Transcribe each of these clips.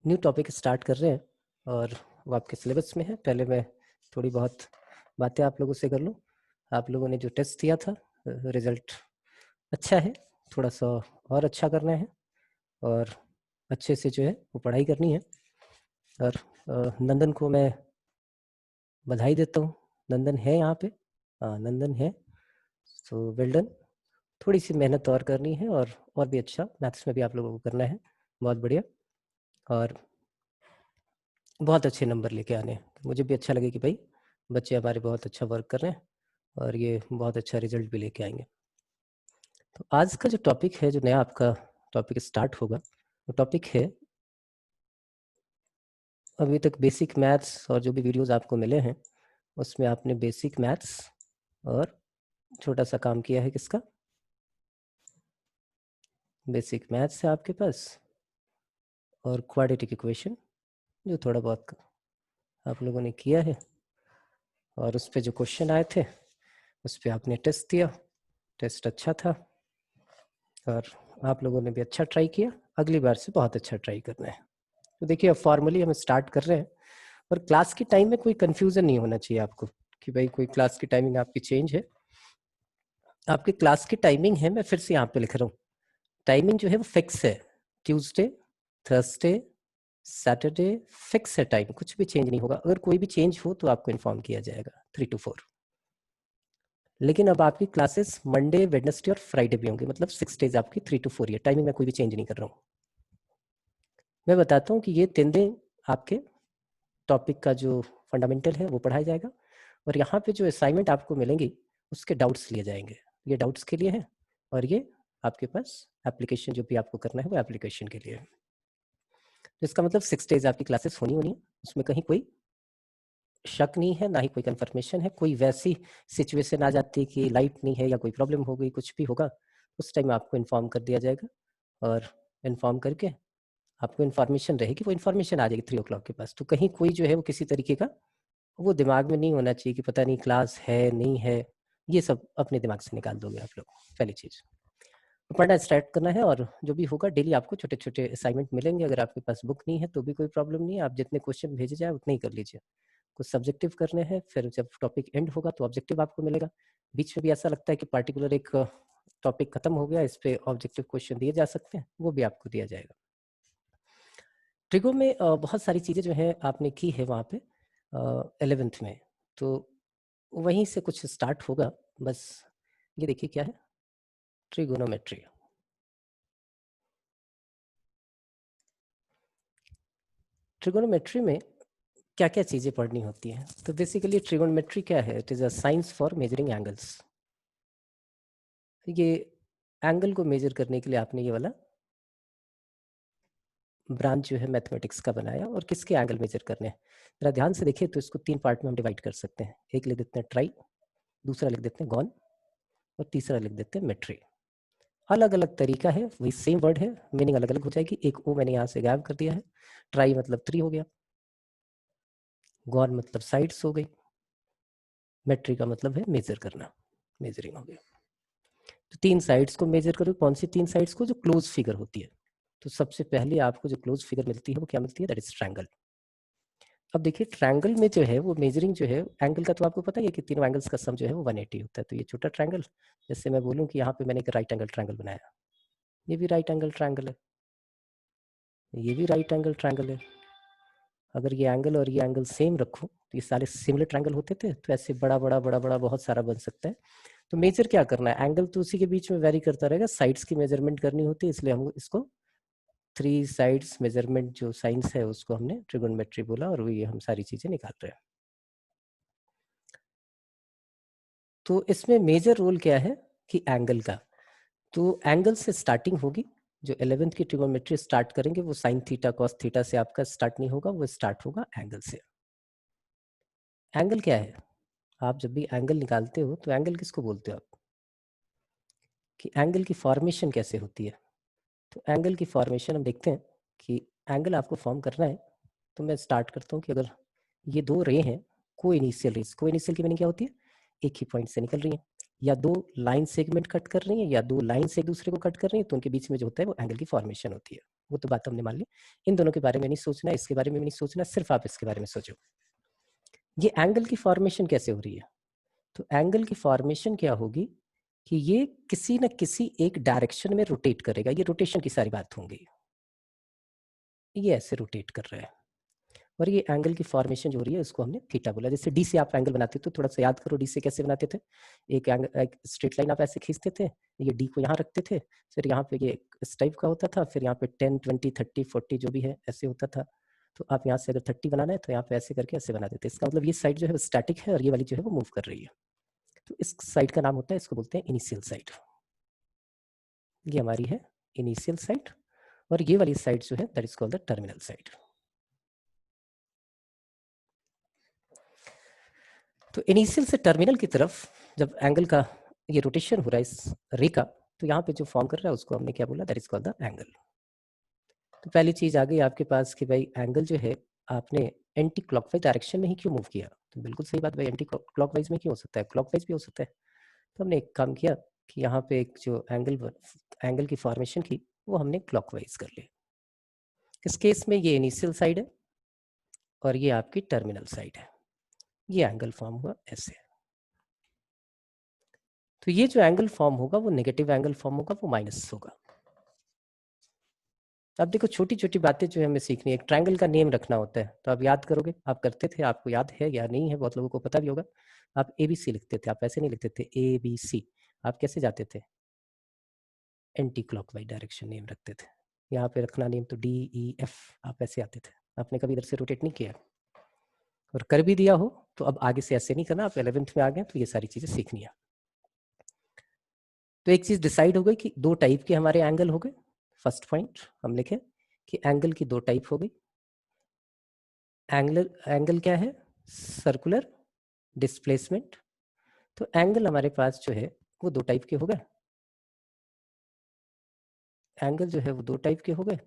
New topic start कर रहे हैं और वो आपके सिलेबस में है। पहले मैं थोड़ी बहुत बातें आप लोगों से कर लूँ। आप लोगों ने जो टेस्ट दिया था रिजल्ट अच्छा है, थोड़ा सा और अच्छा करना है और अच्छे से जो है वो पढ़ाई करनी है। और नंदन को मैं बधाई देता हूँ। नंदन है यहाँ पे, हाँ नंदन है, सो वेल डन। थोड़ी सी मेहनत और करनी है और भी अच्छा मैथ्स में भी आप लोगों को करना है। बहुत बढ़िया और बहुत अच्छे नंबर लेके आने हैं। मुझे भी अच्छा लगे कि भाई बच्चे हमारे बहुत अच्छा वर्क कर रहे हैं और ये बहुत अच्छा रिजल्ट भी लेके आएंगे। तो आज का जो टॉपिक है, जो नया आपका टॉपिक स्टार्ट होगा, वो टॉपिक है अभी तक बेसिक मैथ्स। और जो भी वीडियोस आपको मिले हैं उसमें आपने बेसिक मैथ्स और छोटा सा काम किया है। किसका? बेसिक मैथ्स है आपके पास और क्वाड्रेटिक इक्वेशन जो थोड़ा बहुत आप लोगों ने किया है और उस पर जो क्वेश्चन आए थे उस पर आपने टेस्ट दिया। टेस्ट अच्छा था और आप लोगों ने भी अच्छा ट्राई किया। अगली बार से बहुत अच्छा ट्राई करना है। तो देखिए अब फॉर्मली हम स्टार्ट कर रहे हैं और क्लास की टाइम में कोई कंफ्यूजन नहीं होना चाहिए आपको कि भाई कोई क्लास की टाइमिंग आपकी चेंज है। आपकी क्लास की टाइमिंग है, मैं फिर से यहाँ पे लिख रहा हूँ, टाइमिंग जो है वो फिक्स है। ट्यूसडे, थर्सडे, सैटरडे फिक्स है टाइम, कुछ भी चेंज नहीं होगा। अगर कोई भी चेंज हो तो आपको इन्फॉर्म किया जाएगा 3 to 4। लेकिन अब आपकी क्लासेस मंडे, वेडनेसडे और फ्राइडे भी होंगे, मतलब 6 डेज आपकी 3 to 4 ये टाइमिंग में कोई भी चेंज नहीं कर रहा हूँ। मैं बताता हूँ कि ये 3 दिन आपके टॉपिक का जो फंडामेंटल है वो पढ़ाया जाएगा और यहाँ पे जो असाइनमेंट आपको मिलेंगी उसके डाउट्स लिए जाएंगे। ये डाउट्स के लिए है और ये आपके पास एप्लीकेशन जो भी आपको करना है वो एप्लीकेशन के लिए है। तो इसका मतलब 6 डेज आपकी क्लासेस होनी है, उसमें कहीं कोई शक नहीं है, ना ही कोई कंफर्मेशन है। कोई वैसी सिचुएशन आ जाती है कि लाइट नहीं है या कोई प्रॉब्लम हो गई, कुछ भी होगा, उस टाइम आपको इन्फॉर्म कर दिया जाएगा और इन्फॉर्म करके आपको इन्फॉर्मेशन रहेगी, वो इन्फॉर्मेशन आ जाएगी 3 o'clock के पास। तो कहीं कोई जो है वो किसी तरीके का वो दिमाग में नहीं होना चाहिए कि पता नहीं क्लास है नहीं है। ये सब अपने दिमाग से निकाल दोगे आप लोग। पहली चीज़ पढ़ना स्टार्ट करना है और जो भी होगा डेली आपको छोटे छोटे असाइनमेंट मिलेंगे। अगर आपके पास बुक नहीं है तो भी कोई प्रॉब्लम नहीं है, आप जितने क्वेश्चन भेजे जाए उतने ही कर लीजिए। कुछ सब्जेक्टिव करने हैं, फिर जब टॉपिक एंड होगा तो ऑब्जेक्टिव आपको मिलेगा। बीच में भी ऐसा लगता है कि पार्टिकुलर एक टॉपिक खत्म हो गया, इस पे ऑब्जेक्टिव क्वेश्चन दिए जा सकते हैं, वो भी आपको दिया जाएगा। ट्रिगो में बहुत सारी चीज़ें जो है आपने की है वहाँ पे 11th में, तो वहीं से कुछ स्टार्ट होगा। बस ये देखिए क्या है, ट्रिगोनोमेट्री। ट्रिगोनोमेट्री में क्या क्या चीज़ें पढ़नी होती हैं? तो बेसिकली ट्रिगोनोमेट्री क्या है? It is a science for measuring angles. ये एंगल को मेजर करने के लिए आपने ये वाला ब्रांच जो है मैथमेटिक्स का बनाया और किसके एंगल मेजर करने हैं। जरा ध्यान से देखिए तो इसको 3 पार्ट में हम डिवाइड कर सकते हैं। एक लिख देते हैं ट्राई, दूसरा लिख देते हैं गॉन और तीसरा लिख देते हैं मेट्री। अलग अलग तरीका है, वही सेम वर्ड है, मीनिंग अलग अलग हो जाएगी। एक ओ मैंने यहाँ से गायब कर दिया है। ट्राई मतलब 3 हो गया, गॉन मतलब साइड्स हो गई, मेट्री का मतलब है मेजर करना, मेजरिंग हो गया। तो 3 साइड्स को मेजर करो। कौन सी 3 साइड्स को? जो क्लोज फिगर होती है। तो सबसे पहले आपको जो क्लोज फिगर मिलती है वो क्या मिलती है? That is triangle. अब देखिए ट्रायंगल में जो है वो मेजरिंग जो है एंगल का, तो आपको पता ही है कि तीनों एंगल्स का सम जो है वो 180 होता है। तो ये छोटा ट्रायंगल, जैसे मैं बोलूँ कि यहाँ पे मैंने एक राइट एंगल ट्रायंगल बनाया, ये भी राइट एंगल ट्रायंगल है, ये भी राइट एंगल ट्रायंगल है। अगर ये एंगल और ये एंगल सेम रखो तो ये सारे सिमिलर ट्रायंगल होते थे, तो ऐसे बड़ा बड़ा बड़ा बड़ा बहुत सारा बन सकता है। तो मेजर क्या करना है? एंगल तो उसी के बीच में वेरी करता रहेगा, साइड्स की मेजरमेंट करनी होती है, इसलिए हम इसको 3 साइड्स मेजरमेंट जो साइंस है उसको हमने ट्रिगोनोमेट्री बोला और ये हम सारी चीजें निकाल रहे हैं। तो इसमें मेजर रोल क्या है कि एंगल का, तो एंगल से स्टार्टिंग होगी। जो 11th की ट्रिगोनोमेट्री स्टार्ट करेंगे वो साइन थीटा कॉस थीटा से आपका स्टार्ट नहीं होगा, वो स्टार्ट होगा एंगल से। एंगल क्या है? आप जब भी एंगल निकालते हो तो एंगल किसको बोलते हो आप? कि एंगल की फॉर्मेशन कैसे होती है? तो एंगल की फॉर्मेशन हम देखते हैं कि एंगल आपको फॉर्म करना है। तो मैं स्टार्ट करता हूँ कि अगर ये 2 रे हैं, को इनिशियल रेस, को इनिशियल की मीनिंग क्या होती है? एक ही पॉइंट से निकल रही है, या 2 लाइन सेगमेंट कट कर रही है, या 2 लाइन से एक दूसरे को कट कर रही है, तो उनके बीच में जो होता है वो एंगल की फॉर्मेशन होती है। वो तो बात हमने मान ली। इन दोनों के बारे में नहीं सोचना, इसके बारे में भी नहीं सोचना, सिर्फ आप इसके बारे में सोचो। ये एंगल की फॉर्मेशन कैसे हो रही है? तो एंगल की फॉर्मेशन क्या होगी कि ये किसी न किसी एक डायरेक्शन में रोटेट करेगा। ये रोटेशन की सारी बात होंगी। ये ऐसे रोटेट कर रहा है और ये एंगल की फॉर्मेशन जो हो रही है उसको हमने थीटा बोला। जैसे डी से आप एंगल बनाते तो थोड़ा सा याद करो, डी से कैसे बनाते थे? एक स्ट्रेट लाइन आप ऐसे खींचते थे, ये डी को यहाँ रखते थे, फिर यहाँ पे ये इस टाइप का होता था, फिर यहाँ पे 10, 20, 30, 40 जो भी है ऐसे होता था। तो आप यहाँ से अगर 30 बनाना है तो यहाँ पे ऐसे करके ऐसे बना देते। इसका मतलब ये साइड जो है वो स्टैटिक है और ये वाली जो है वो मूव कर रही है। तो इस साइड का नाम होता है, इसको बोलते हैं इनिशियल साइड। ये हमारी है इनिशियल साइड और ये वाली साइड जो है that is called the terminal side. तो इनिशियल से टर्मिनल की तरफ जब एंगल का ये रोटेशन हो रहा है इस रे का, तो यहाँ पे जो फॉर्म कर रहा है उसको हमने क्या बोला? That is called the angle. तो पहली चीज आ गई आपके पास कि भाई एंगल जो है आपने एंटी क्लॉकवाइज डायरेक्शन में ही क्यों मूव किया? तो बिल्कुल सही बात भाई, एंटी क्लॉकवाइज में क्यों हो सकता है, क्लॉकवाइज भी हो सकता है। तो हमने एक काम किया कि यहाँ पे एक जो एंगल की फॉर्मेशन की वो हमने क्लॉकवाइज कर ली। इस केस में ये इनिशियल साइड है और ये आपकी टर्मिनल साइड है। ये एंगल फॉर्म हुआ ऐसे। तो ये जो एंगल फॉर्म होगा वो नेगेटिव एंगल फॉर्म होगा, वो माइनस होगा। अब देखो छोटी छोटी बातें जो हमें सीखनी है। एक ट्रायंगल का नेम रखना होता है तो आप याद करोगे, आप करते थे, आपको याद है या नहीं है, बहुत लोगों को पता भी होगा। आप ABC लिखते थे, आप ऐसे नहीं लिखते थे ABC। आप कैसे जाते थे? एंटी क्लॉकवाइज डायरेक्शन नेम रखते थे। यहाँ पे रखना नेम तो DEF, आप ऐसे आते थे। आपने कभी इधर से रोटेट नहीं किया और कर भी दिया हो तो अब आगे से ऐसे नहीं करना। आप 11th में आ गए तो ये सारी चीजें सीखनी है। तो एक चीज डिसाइड हो गई कि दो टाइप के हमारे एंगल हो गए। फर्स्ट पॉइंट हम लिखे कि एंगल की दो टाइप हो गई। एंगल क्या है? Circular displacement. तो एंगल हमारे पास जो है वो दो टाइप के हो गए। एंगल जो है वो दो टाइप के हो गए।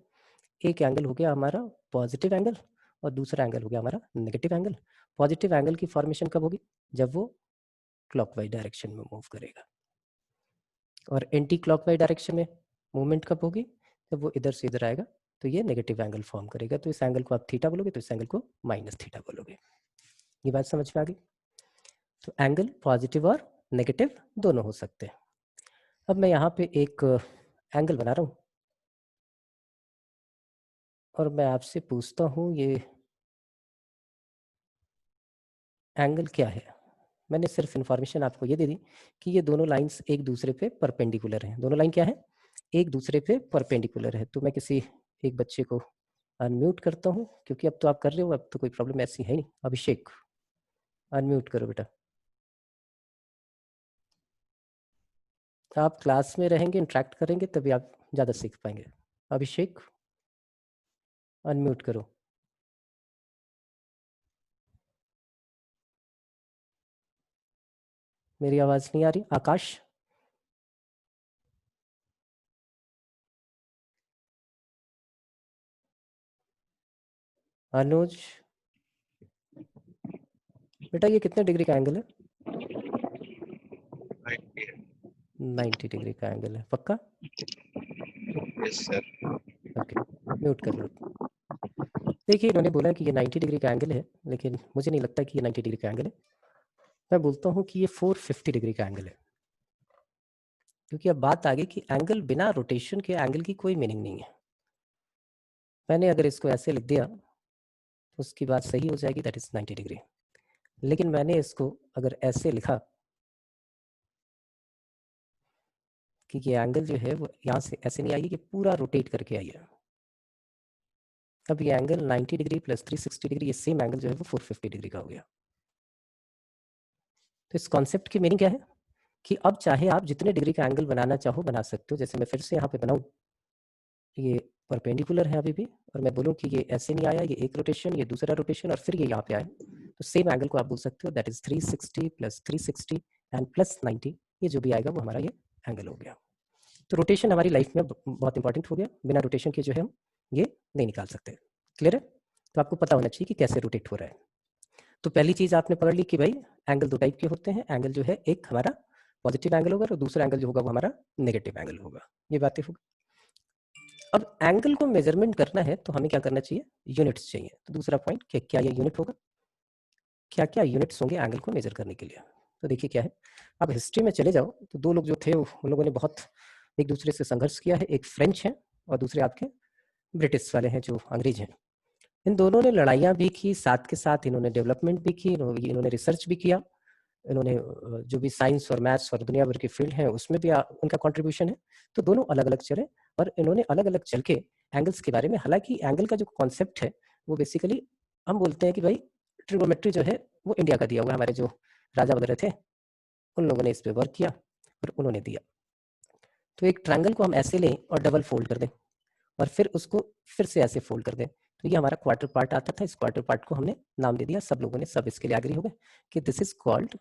एक एंगल हो गया हमारा पॉजिटिव एंगल और दूसरा एंगल हो गया हमारा नेगेटिव एंगल। पॉजिटिव एंगल की फॉर्मेशन कब होगी? जब वो क्लॉकवाइज डायरेक्शन में मूव करेगा। और एंटी क्लॉकवाइज डायरेक्शन में मूवमेंट कब होगी? जब वो इधर से इधर आएगा तो ये नेगेटिव एंगल फॉर्म करेगा। तो इस एंगल को आप थीटा बोलोगे, तो इस एंगल को माइनस थीटा बोलोगे। ये बात समझ में आ गई? तो एंगल पॉजिटिव और नेगेटिव दोनों हो सकते हैं। अब मैं यहाँ पे एक एंगल बना रहा हूँ और मैं आपसे पूछता हूँ ये एंगल क्या है? मैंने सिर्फ इन्फॉर्मेशन आपको ये दे दी कि ये दोनों लाइंस एक दूसरे पे परपेंडिकुलर हैं। दोनों लाइन क्या है? एक दूसरे पे परपेंडिकुलर है। तो मैं किसी एक बच्चे को अनम्यूट करता हूँ, क्योंकि अब तो आप कर रहे हो, अब तो कोई प्रॉब्लम ऐसी है नहीं। अभिषेक, अनम्यूट करो बेटा। आप क्लास में रहेंगे, इंटरेक्ट करेंगे, तभी आप ज़्यादा सीख पाएंगे। अभिषेक, अनम्यूट करो। मेरी आवाज़ नहीं आ रही? आकाश, अनुज, बेटा ये कितने डिग्री का एंगल है? 90 डिग्री का एंगल है, पक्का? Yes sir. ओके, म्यूट कर लो। देखिए इन्होंने बोला कि ये 90 डिग्री का एंगल है, लेकिन मुझे नहीं लगता कि ये 90 डिग्री का एंगल है। मैं बोलता हूँ कि ये 450 डिग्री का एंगल है। क्योंकि अब बात आ गई कि एंगल बिना रोटेशन के एंगल की कोई मीनिंग नहीं है। मैंने अगर इसको ऐसे लिख दिया तो उसकी बात सही हो जाएगी, दैट इज 90 डिग्री। लेकिन मैंने इसको अगर ऐसे लिखा कि ये एंगल जो है वो यहाँ से ऐसे नहीं आई कि पूरा रोटेट करके आई है। अब ये एंगल 90 डिग्री प्लस 360 डिग्री, ये सेम एंगल जो है वो 450 डिग्री का हो गया। तो इस कॉन्सेप्ट की मीनिंग क्या है कि अब चाहे आप जितने डिग्री का एंगल बनाना चाहो बना सकते हो। जैसे मैं फिर से यहाँ पे बनाऊँ, ये परपेंडिकुलर है अभी भी, और मैं बोलूँ कि ये ऐसे नहीं आया, ये एक रोटेशन, ये दूसरा रोटेशन, और फिर ये यहाँ पे आया, तो सेम एंगल को आप बोल सकते हो that is 360 plus 360 and plus 90। ये जो भी आएगा वो हमारा ये एंगल हो गया। तो रोटेशन हमारी लाइफ में बहुत इंपॉर्टेंट हो गया। बिना रोटेशन के जो है हम ये नहीं निकाल सकते। क्लियर है? तो आपको पता होना चाहिए कि कैसे रोटेट हो रहा है। तो पहली चीज आपने पकड़ ली कि भाई एंगल दो टाइप के होते हैं। एंगल जो है एक हमारा पॉजिटिव एंगल होगा और दूसरा एंगल जो होगा वो हमारा नेगेटिव एंगल होगा। ये बातें होगी। अब एंगल को मेजरमेंट करना है तो हमें क्या करना चाहिए, यूनिट्स चाहिए। तो दूसरा पॉइंट कि क्या ये यूनिट होगा, क्या क्या यूनिट्स होंगे एंगल को मेजर करने के लिए। तो देखिए क्या है, अब हिस्ट्री में चले जाओ तो दो लोग जो थे उन लोगों ने बहुत एक दूसरे से संघर्ष किया है, एक फ्रेंच है और दूसरे आपके ब्रिटिश वाले हैं जो अंग्रेज हैं। इन दोनों ने लड़ाइयाँ भी की, साथ के साथ इन्होंने डेवलपमेंट भी की, इन्होंने रिसर्च भी किया, इन्होंने जो भी साइंस और मैथ्स और दुनिया भर के फील्ड हैं उसमें भी उनका कंट्रीब्यूशन है। तो दोनों अलग अलग चले और इन्होंने अलग अलग चल के एंगल्स के बारे में, हालांकि एंगल का जो कॉन्सेप्ट है वो बेसिकली हम बोलते हैं कि भाई ट्रिगोमेट्री जो है वो इंडिया का दिया हुआ है, हमारे जो राजा वगैरह थे उन लोगों ने इस पर वर्क किया और उन्होंने दिया। तो एक ट्रायंगल को हम ऐसे लें और डबल फोल्ड कर दें और फिर उसको फिर से ऐसे फोल्ड कर दें, तो ये हमारा क्वार्टर पार्ट आता था। इस क्वार्टर पार्ट को हमने नाम दे दिया, सब लोगों ने सब इसके लिए एग्री हो गए कि this is called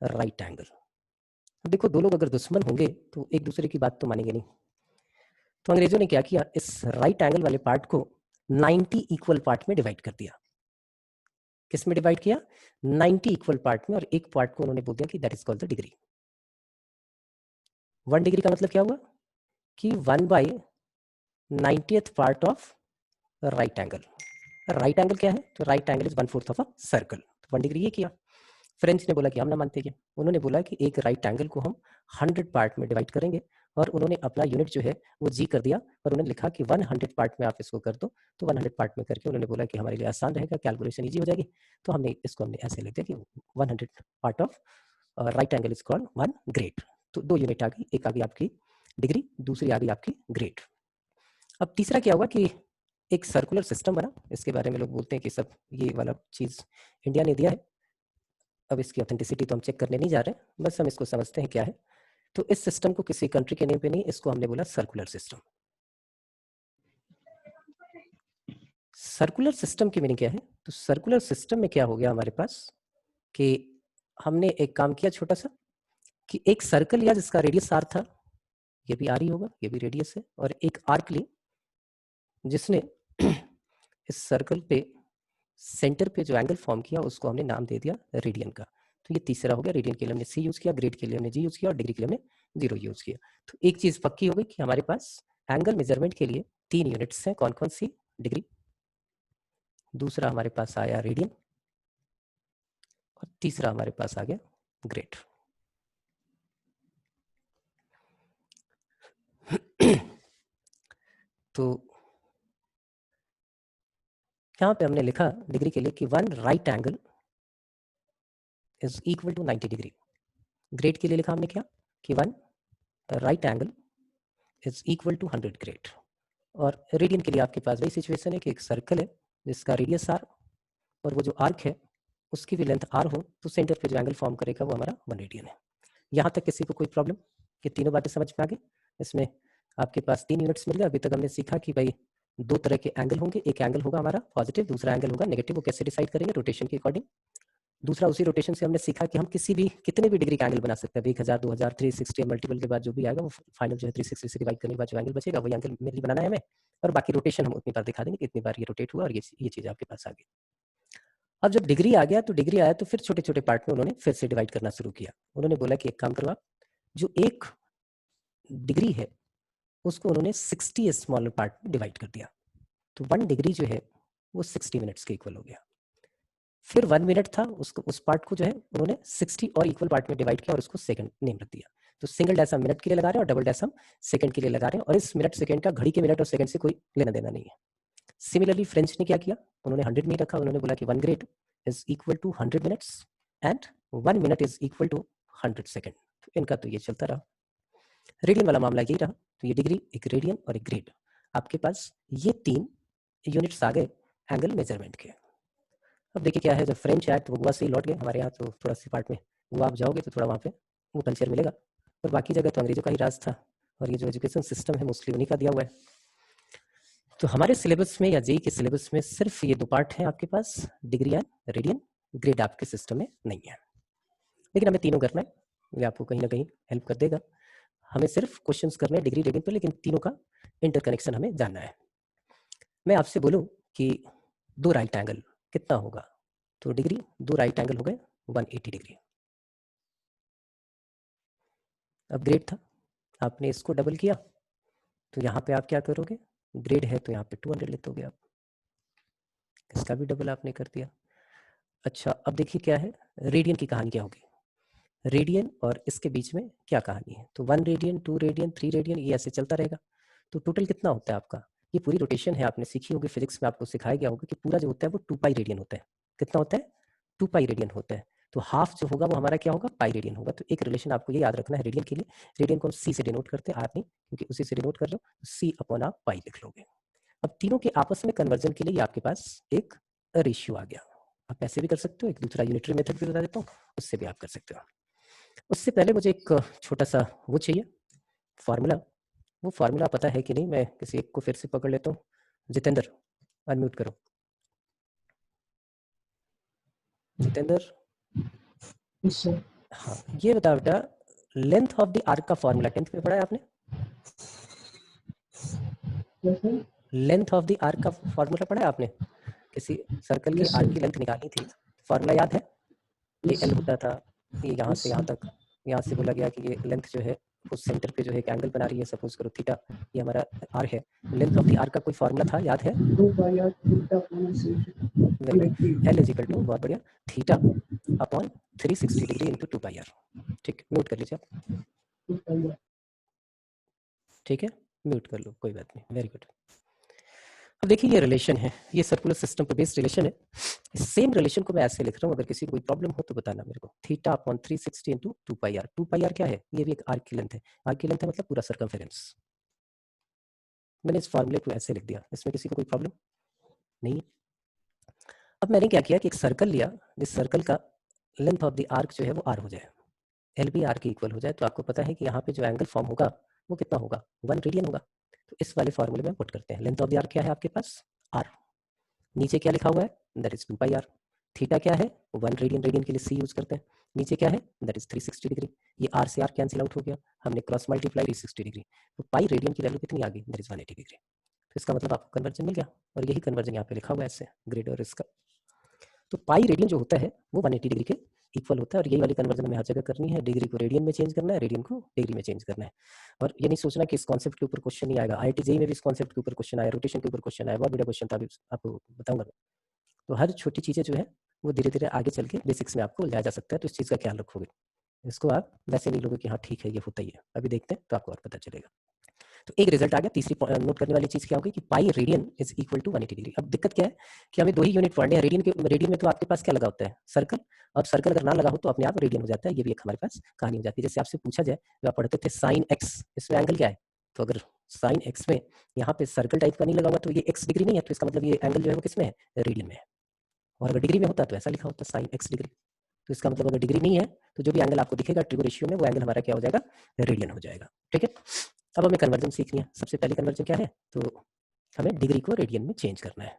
right angle. देखो दो लोग अगर दुश्मन होंगे तो एक दूसरे की बात तो मानेंगे नहीं। तो अंग्रेजों ने क्या किया, इस राइट एंगल वाले पार्ट को 90 इक्वल पार्ट में डिवाइड कर दिया। किस में डिवाइड किया, 90 इक्वल पार्ट में, और एक पार्ट को उन्होंने बोल दिया कि that is called the degree. 1 degree का मतलब क्या हुआ कि 1/90th part of right angle. Right angle क्या है, तो right angle is 1/4 of a circle. 1 degree ये किया। फ्रेंच ने बोला कि हम ना मानते हैं, उन्होंने बोला कि एक राइट एंगल को हम 100 पार्ट में डिवाइड करेंगे, और उन्होंने अपना यूनिट जो है वो जी कर दिया और उन्होंने लिखा कि 100 पार्ट में आप इसको कर दो। तो 100 पार्ट में करके उन्होंने बोला कि हमारे लिए आसान रहेगा, कैलकुलेशन ईजी हो जाएगी। तो हमने ऐसे लिख दिया कि 100 part of right angle is called 1 grade. तो 2 यूनिट आ गई, एक आ गई आपकी डिग्री, दूसरी आ गई आपकी ग्रेड। अब तीसरा क्या हुआ कि एक सर्कुलर सिस्टम बना, इसके बारे में लोग बोलते हैं कि सब ये वाला चीज़ इंडिया ने दिया है। अब इसकी ऑथेंटिसिटी तो हम चेक करने नहीं जा रहे, बस हम इसको समझते हैं क्या है। तो इस सिस्टम को किसी कंट्री के नेम पे नहीं, इसको हमने बोला सर्कुलर सिस्टम। सर्कुलर सिस्टम की मीनिंग क्या है, तो सर्कुलर सिस्टम में क्या हो गया हमारे पास कि हमने एक काम किया छोटा सा, कि एक सर्कल लिया जिसका रेडियस आर था, ये भी आर ही होगा, ये भी रेडियस है, और एक आर्क ली जिसने इस सर्कल पे सेंटर पे जो एंगल फॉर्म किया उसको हमने नाम दे दिया रेडियन का। तो ये तीसरा हो गया, रेडियन के लिए हमने सी यूज किया, ग्रेड के लिए हमने जी यूज किया, और डिग्री के लिए हमने 0 यूज किया। तो एक चीज पक्की हो गई कि हमारे पास एंगल मेजरमेंट के लिए 3 यूनिट्स हैं, कौन कौन सी, डिग्री, दूसरा हमारे पास आया रेडियन, और तीसरा हमारे पास आ गया ग्रेड। तो यहाँ पे हमने लिखा डिग्री के लिए कि 1 right angle is equal to 90 degree. Grade के लिए लिखा हमने क्या कि 1 right angle is equal to 100 grade. और रेडियन के लिए आपके पास वही सिचुएशन है कि एक सर्कल है जिसका रेडियस आर, और वो जो आर्क है उसकी भी लेंथ आर हो, तो सेंटर पे जो एंगल फॉर्म करेगा वो हमारा 1 रेडियन है। यहाँ तक किसी को कोई प्रॉब्लम, कि तीनों बातें समझ में आ गई। इसमें आपके पास 3 यूनिट्स मिल गए। अभी तक हमने सीखा कि भाई 2 तरह के एंगल होंगे, एक एंगल होगा हमारा पॉजिटिव, दूसरा एंगल होगा नेगेटिव। वो कैसे डिसाइड करेंगे, रोटेशन के अकॉर्डिंग। दूसरा उसी रोटेशन से हमने सीखा कि हम किसी भी कितने भी डिग्री का एंगल बना सकते हैं, 1000 2000 360 मल्टीपल के बाद जो भी आएगा वो फाइनल जो है 360 से डिवाइड करने के बाद जो एंगल बचेगा वही एंगल मेनली बनाना है हमें, और बाकी रोटेशन हम उतनी बार दिखा देंगे कि इतनी बार ये रोटेट हुआ और ये चीज़ आपके पास आ गई। अब जब डिग्री आ गया तो डिग्री आया तो फिर छोटे छोटे पार्ट में उन्होंने फिर से डिवाइड करना शुरू किया। उन्होंने बोला कि एक काम करो आप, जो एक डिग्री है उसको उन्होंने 60 स्मॉलर पार्ट में डिवाइड कर दिया। तो 1 डिग्री जो है वो 60 मिनट्स के इक्वल हो गया। फिर 1 मिनट था, उसको उस पार्ट को जो है उन्होंने 60 और इक्वल पार्ट में डिवाइड किया और उसको सेकंड नेम रख दिया। तो सिंगल डैश हम मिनट के लिए लगा रहे हैं और डबल डैश हम सेकंड के लिए लगा रहे हैं, और इस मिनट सेकंड का घड़ी के मिनट और सेकंड से कोई लेना देना नहीं है। सिमिलरली फ्रेंच ने क्या किया, उन्होंने 100 में रखा। उन्होंने बोला कि 1 grade is equal to 100 minutes and 1 minute is equal to 100 second. तो इनका तो ये चलता रहा। रेडियन वाला मामला यही रहा। तो ये डिग्री, एक रेडियन और एक ग्रेड, आपके पास ये 3 यूनिट्स आ गए एंगल मेजरमेंट के। अब देखिए क्या है, जब फ्रेंच आए तो वो गोवा से ही लौट गए हमारे यहाँ, तो थोड़ा सी पार्ट में गोवा आप जाओगे तो थोड़ा वहाँ पे वो कल्चर मिलेगा, और बाकी जगह तो अंग्रेजों का ही राज था, और ये जो एजुकेशन सिस्टम है मोस्टली उन्हीं का दिया हुआ है। तो हमारे सिलेबस में या जेई के सिलेबस में सिर्फ ये 2 पार्ट हैं आपके पास, डिग्री एंड रेडियन। ग्रेड आपके सिस्टम में नहीं है, लेकिन हमें तीनों करना है, ये आपको कहीं ना कहीं हेल्प कर देगा। हमें सिर्फ क्वेश्चंस करने हैं डिग्री रेडियन पर, लेकिन तीनों का इंटरकनेक्शन हमें जानना है। मैं आपसे बोलूँ कि 2 राइट एंगल कितना होगा, तो डिग्री 2 राइट एंगल हो गए 180 डिग्री। अब ग्रेड था, आपने इसको डबल किया, तो यहाँ पे आप क्या करोगे, ग्रेड है तो यहाँ पे 200 लेते होगे आप, इसका भी डबल आपने कर दिया। अच्छा अब देखिए क्या है, रेडियन की कहानी क्या होगी, रेडियन और इसके बीच में क्या कहानी है, तो 1 रेडियन 2 रेडियन 3 रेडियन ये ऐसे चलता रहेगा। तो टोटल कितना होता है आपका, ये पूरी रोटेशन है, आपने सीखी होगी फिजिक्स में, आपको सिखाया गया होगा कि पूरा जो होता है वो 2 पाई रेडियन होता है। कितना होता है, 2 पाई रेडियन होता है। तो हाफ जो होगा वो हमारा क्या होगा, पाई रेडियन होगा। तो एक रिलेशन आपको ये याद रखना है रेडियन के लिए, रेडियन को हम सी से डिनोट करते हैं, आप नहीं क्योंकि उसी से डिनोट कर लो, सी अपॉन आप पाई लिख लोगे। अब तीनों के आपस में कन्वर्जन के लिए आपके पास एक रेशियो आ गया, आप ऐसे भी कर सकते हो, एक दूसरा यूनिटरी मेथड भी बता देता हूँ, उससे भी आप कर सकते हो। उससे पहले मुझे एक छोटा सा वो चाहिए फार्मूला, वो फार्मूला पता है कि नहीं, मैं किसी एक को फिर से पकड़ लेता हूँ। जितेंद्र अनम्यूट करो। जितेंद्र हाँ ये बताओ बेटा, लेंथ ऑफ द आर्क का फार्मूला 10th में पढ़ा है आपने, लेंथ ऑफ द आर्क का फार्मूला पढ़ा है आपने, किसी सर्कल की आर्क की लेंथ निकालनी थी, फार्मूला याद है, ये एल होता था, ये यहाँ से यहाँ तक, यहाँ से बोला गया कि ये लेंथ जो है उस सेंटर पे जो है एक एंगल बना रही है, सपोज करो थीटा, ये हमारा आर है, लेंथ ऑफ द आर का कोई फार्मूला था, याद है, एल इज इक्वल टू, बहुत बढ़िया, theta upon 360 degree into 2 pi r. ठीक, म्यूट कर लीजिए आप, ठीक है, म्यूट कर लो, कोई बात नहीं, वेरी गुड। अब देखिए ये रिलेशन है, ये सर्कुलर सिस्टम पे बेस्ड रिलेशन है, सेम रिलेशन को मैं ऐसे लिख रहा हूँ, अगर किसी को कोई प्रॉब्लम हो तो बताना मेरे को, theta upon 360 into 2 pi r. 2 pi r क्या है, ये भी एक आर्क की लेंथ है, आर्क की लेंथ है मतलब पूरा सर्कमफेरेंस। मैंने इस फार्मूले को ऐसे लिख दिया, इसमें किसी को कोई प्रॉब्लम नहीं। अब मैंने क्या किया कि एक सर्कल लिया, जिस सर्कल का लेंथ ऑफ द आर्क जो है वो आर हो जाए, एल भी आर के इक्वल हो जाए, तो आपको पता है कि यहाँ पे जो एंगल फॉर्म होगा वो कितना होगा, 1 रेडियन होगा। तो इस वाले फार्मूले में पुट करते हैं, लेंथ ऑफ द आर्क क्या है आपके पास, आर, नीचे क्या लिखा हुआ है, that is 2 pi r, theta क्या है 1 रेडियन, रेडियन के लिए सी यूज करते हैं, नीचे क्या है दैट इज 360 डिग्री, ये आर से आर कैंसिल आउट हो गया, हमने क्रॉस मल्टीप्लाई 360 डिग्री, तो पाई रेडियन की वैल्यू कितनी आ गई, दैट इज 180 डिग्री। तो इसका मतलब आपको कन्वर्जन मिल गया, और यही कन्वर्जन यहाँ पे लिखा हुआ है ऐसे ग्रेड और इसका। तो पाई रेडियन जो होता है वो 180 डिग्री के इक्वल होता है, और यही वाली कन्वर्जन हमें हर जगह करनी है, डिग्री को रेडियन में चेंज करना है, रेडियन को डिग्री में चेंज करना है। और ये नहीं सोचना कि इस कॉन्सेप्ट के ऊपर क्वेश्चन नहीं आएगा, IIT जेईई में भी इस कॉन्सेप्ट के ऊपर क्वेश्चन आया, रोटेशन के ऊपर क्वेश्चन आया, बहुत बड़ा क्वेश्चन था, अभी आपको बताऊंगा। तो हर छोटी चीज़ें जो है वो धीरे धीरे आगे चल के बेसिक्स में आपको लाया जा सकता है, तो इस चीज़ का ख्याल रखोगे, इसको आप वैसे नहीं लोगे कि हाँ ठीक है ये होता ही है, अभी देखते हैं तो आपको और पता चलेगा। तो एक रिजल्ट आ गया, तीसरी नोट करने वाली चीज क्या होगी कि pi radian is equal to 180 degree. अब दिक्कत क्या है कि हमें दो ही यूनिट पढ़ने हैं, रेडियन में तो आपके पास क्या लगा होता है, सर्कल, और सर्कल अगर ना लगा हो तो अपने आप रेडियन हो जाता है, ये भी एक हमारे पास कहानी हो जाती है। जैसे आपसे पूछा जाए, जो आप पढ़ते थे साइन एक्स, इसमें एंगल क्या है, तो अगर साइन एक्स में यहाँ पे सर्कल टाइप का नहीं लगा हुआ तो ये एक्स डिग्री नहीं है, तो इसका मतलब ये एंगल जो है वो किस में है, रेडियन में है। और अगर डिग्री में होता तो ऐसा लिखा होता साइन एक्स डिग्री, तो इसका मतलब अगर डिग्री नहीं है तो जो भी एंगल आपको दिखेगा ट्रिगो रेशियो में वो एंगल हमारा क्या हो जाएगा, रेडियन हो जाएगा। ठीक है, अब हमें कन्वर्जन सीखनी है। सबसे पहले कन्वर्जन क्या है, तो हमें डिग्री को रेडियन में चेंज करना है।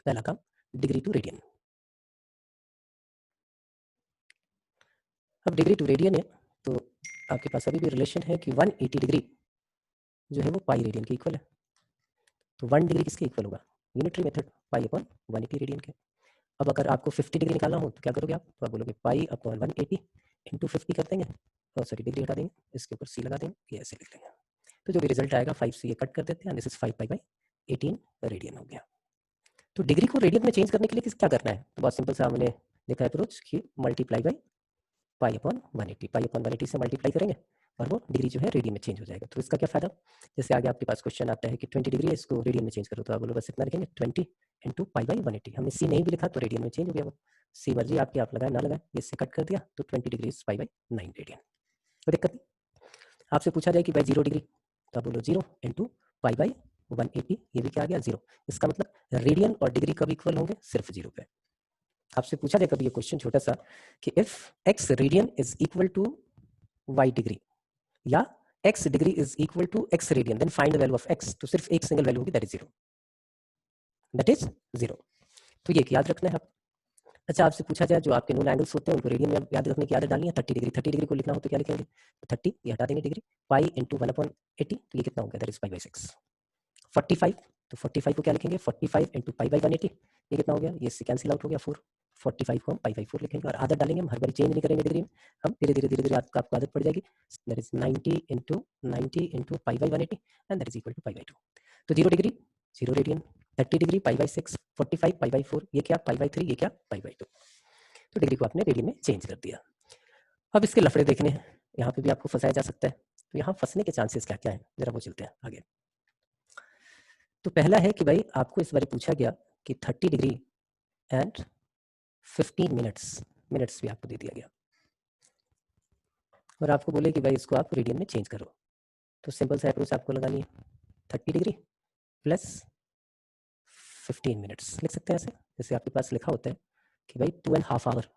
पहला काम डिग्री टू रेडियन। अब डिग्री टू रेडियन है तो आपके पास अभी भी रिलेशन है कि 180 डिग्री जो है वो पाई रेडियन के इक्वल है। तो 1 डिग्री किसके इक्वल होगा, unitary method, pi upon 180 radian के। अब अगर आपको 50 डिग्री निकालना हो तो क्या करोगे आप, तो आप बोलोगे पाई अपॉन 180 इंटू 50 कर देंगे, और सॉरी डिग्री हटा देंगे, इसके ऊपर सी लगा देंगे, ये ऐसे लिख लेंगे। तो जो भी रिजल्ट आएगा 5 से ये कट कर देते हैं, this is 5 pi by 18 radian हो गया। तो डिग्री को रेडियन में चेंज करने के लिए क्या करना है, तो बहुत सिंपल सा हमने देखा अप्रोच कि multiply by pi upon 180, pi upon 180 से मल्टीप्लाई करेंगे और वो डिग्री जो है रेडियन में चेंज हो जाएगा। तो इसका क्या फायदा, जैसे आगे आपके पास क्वेश्चन आता है कि 20 डिग्री है, इसको रेडियन में चेंज करो, तो आप बोलो बस इतना लिखेंगे 20 इंटू पाई बाई 180, हमने सी नहीं भी लिखा तो रेडियन में चेंज हो गया, वो सी मर्जी आपकी, आप लगाए ना लगाए, इससे कट कर दिया तो 20 डिग्री पाई बाई 9 रेडियन। कोई दिक्कत नहीं। आपसे पूछा जाए कि भाई 0 डिग्री, तो आप बोलो 0 इंटू पाई बाई 180, ये भी क्या आ गया 0, इसका मतलब रेडियन और डिग्री कब इक्वल होंगे, सिर्फ 0 पे। आपसे पूछा जाए कभी ये क्वेश्चन छोटा सा कि if x radian is equal to y degree या x degree is equal to x radian, then find the value of x, तो सिर्फ एक सिंगल वैल्यू होगी, दैट इज 0, दैट इज 0। तो ये याद रखना है आप। अच्छा आपसे पूछा जाए जो आपके नोन एंगल्स होते हैं उनको रेडियन में याद रखने की आदत डालनी है, 30 डिग्री, 30 डिग्री को लिखना हो तो क्या लिखेंगे, तो 30 ये हटा देंगे डिग्री, पाई इंटू 1/80, तो ये कितना हो गया, दैट इज पाई बाई 6। 45, तो 45 को क्या लिखेंगे, 45 इंटू पाई बाई 180, ये कितना हो गया, ये इससे कैंसिल आउट हो गया 4, 45 को हम पाई/4 लिखेंगे और आदत डालेंगे, हम हर बार चेंज नहीं करेंगे डिग्री में, हम धीरे-धीरे आपको आदत पड़ जाएगी। दैट इज 90 into पाई/180 and that is equal to पाई/2। तो 0 डिग्री 0 रेडियन, 30 डिग्री पाई/6, 45 पाई/4, ये क्या पाई/3, ये क्या पाई/2। तो डिग्री को आपने रेडियन में चेंज कर दिया। अब इसके लफड़े देखने हैं, यहाँ पे भी आपको फंसाया जा सकता है। तो यहाँ फंसने के चांसेस क्या क्या है, जरा वो चलते हैं आगे। तो पहला है कि भाई आपको इस बार पूछा गया कि 30 डिग्री एंड 15 मिनट्स भी आपको दे दिया गया और आपको बोले कि भाई इसको आप रेडियन में चेंज करो। तो सिंपल सा अप्रोच आपको लगानी है, 30 डिग्री प्लस 15 मिनट्स लिख सकते हैं ऐसे, जैसे आपके पास लिखा होता है कि भाई 2.5 आवर,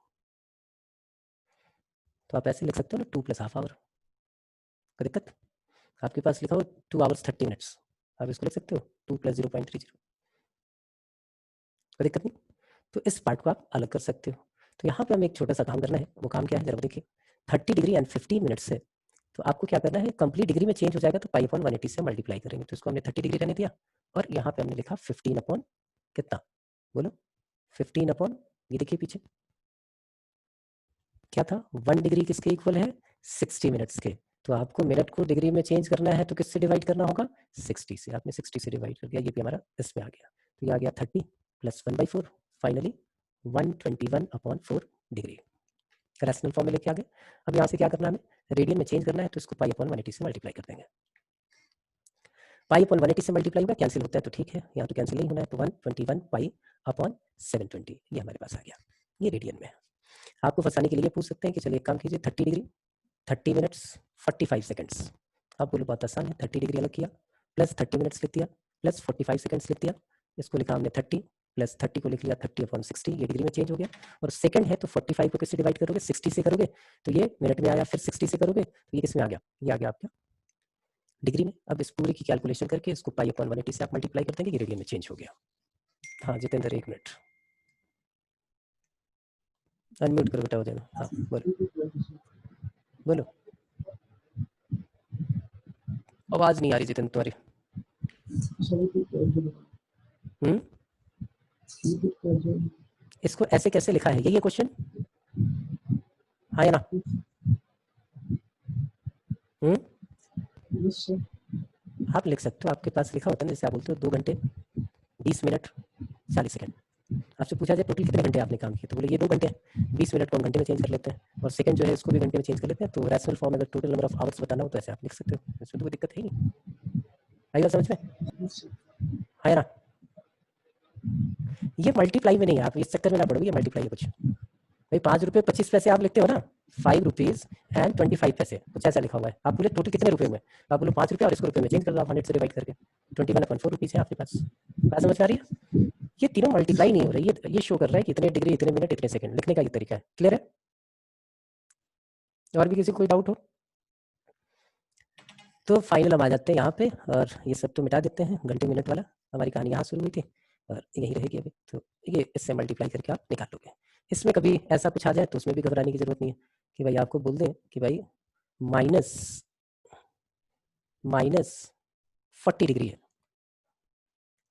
तो आप ऐसे लिख सकते हो ना 2 + ½ आवर। कोई दिक्कत? आपके पास लिखा हो 2 hours 30 मिनट्स, आप इसको लिख सकते हो 2 + 0.30। कोई दिक्कत नहीं। तो इस पार्ट को आप अलग कर सकते हो। तो यहाँ पे हमें एक छोटा सा काम करना है, वो काम क्या है जरा देखिए। 30 डिग्री एंड 15 मिनट्स है, तो आपको क्या करना है, कंप्लीट डिग्री में चेंज हो जाएगा तो पाई/180 से मल्टीप्लाई करेंगे। तो इसको हमने 30 डिग्री रहने दिया और यहाँ पे हमने लिखा 15 अपॉन कितना, बोलो 15 अपॉन, ये देखिए पीछे क्या था, 1 डिग्री किसके इक्वल है, 60 मिनट्स के। तो आपको मिनट को डिग्री में चेंज करना है तो किससे डिवाइड करना होगा, 60 से। आपने 60 से डिवाइड कर दिया, ये भी हमारा इसमें आ गया। तो ये आ गया 30 + 1/4, फाइनली 121/4 डिग्री। रैशनल फॉर्म में लेके आ गए। अब यहाँ से क्या करना है, हमें रेडियन में चेंज करना है, तो इसको पाई/180 से मल्टीप्लाई कर देंगे। पाई/180 से मल्टीप्लाई होगा, कैंसिल होता है तो ठीक है, यहाँ तो कैंसिल नहीं होना है, तो 121 पाई/720 ये हमारे पास आ गया, ये रेडियन में है। आपको फंसाने के लिए पूछ सकते हैं कि चलिए एक काम कीजिए, 30 डिग्री 30 मिनट्स 45 सेकंड्स। आप बोलो बहुत आसान है, 30 डिग्री अलग किया, प्लस 30 मिनट्स लिख दिया, प्लस 45 सेकंड्स लिख दिया। इसको लिखा हमने 30 प्लस 30 को लिख लिया 30/60, ये डिग्री में चेंज हो गया। और सेकंड है तो 45 को किससे डिवाइड करोगे, 60 से करोगे तो ये मिनट में आया, फिर 60 से करोगे तो ये किस में आ गया, ये आ गया आपका डिग्री में। अब इस पूरी की कैलकुलेशन करके इसको पाई/180 से आप मल्टीप्लाई कर देंगे, ये रेडियन में चेंज हो गया। हाँ जितेंद्र, 1 मिनट अनम्यूट करो बेटा, हो जाएगा। हाँ बोलो बोलो, आवाज नहीं आ रही जितेंद्र तुम्हारी। इसको ऐसे कैसे लिखा है, यही है क्वेश्चन, हाँ या ना? आप लिख सकते हो, आपके पास लिखा होता है, जैसे आप बोलते हो 2 घंटे 20 मिनट 40 सेकंड। आपसे पूछा जाए टोटल कितने घंटे आपने काम किया, तो बोले ये 2 घंटे, 20 मिनट को हम घंटे में चेंज कर लेते हैं और सेकंड जो है इसको भी घंटे में चेंज कर लेते हैं। तो रैशनल फॉर्म अगर टोटल नंबर ऑफ आवर्स बताना हो तो ऐसे आप लिख सकते हो, इसमें तो कोई दिक्कत है नहीं। आई बात समझ में, है ना? ये मल्टीप्लाई में नहीं है, आप इस चक्कर में ना पड़ो, ये मल्टीप्लाई है कुछ भाई। 5 रुपये 25 पैसे आप लिखते हो ना, 5 रुपीज एंड 25 पैसे, कुछ ऐसा लिखा हुआ है। आप बोले टोटल कितने रुपए में, आप बोलो 5 रुपये और इसको रुपये में चेंज कर दो आप 100 से डिवाइड करके, 21/4 रुपीज है आपके पास। बात समझ में आ रही है? ये तीनों मल्टीप्लाई नहीं हो रही, ये शो कर रहा है कि इतने डिग्री इतने मिनट इतने सेकंड, लिखने का ये तरीका है। क्लियर है? और भी किसी को कोई डाउट हो तो फाइनल हम आ जाते हैं यहाँ पे और ये सब तो मिटा देते हैं, घंटे मिनट वाला हमारी कहानी यहाँ शुरू हुई थी और यही रहेगी अभी। तो ये इससे मल्टीप्लाई करके आप निकाल लोगे। इसमें कभी ऐसा कुछ आ जाए तो उसमें भी घबराने की जरूरत नहीं है कि भाई आपको बोल दें कि भाई माइनस माइनस 40 डिग्री है,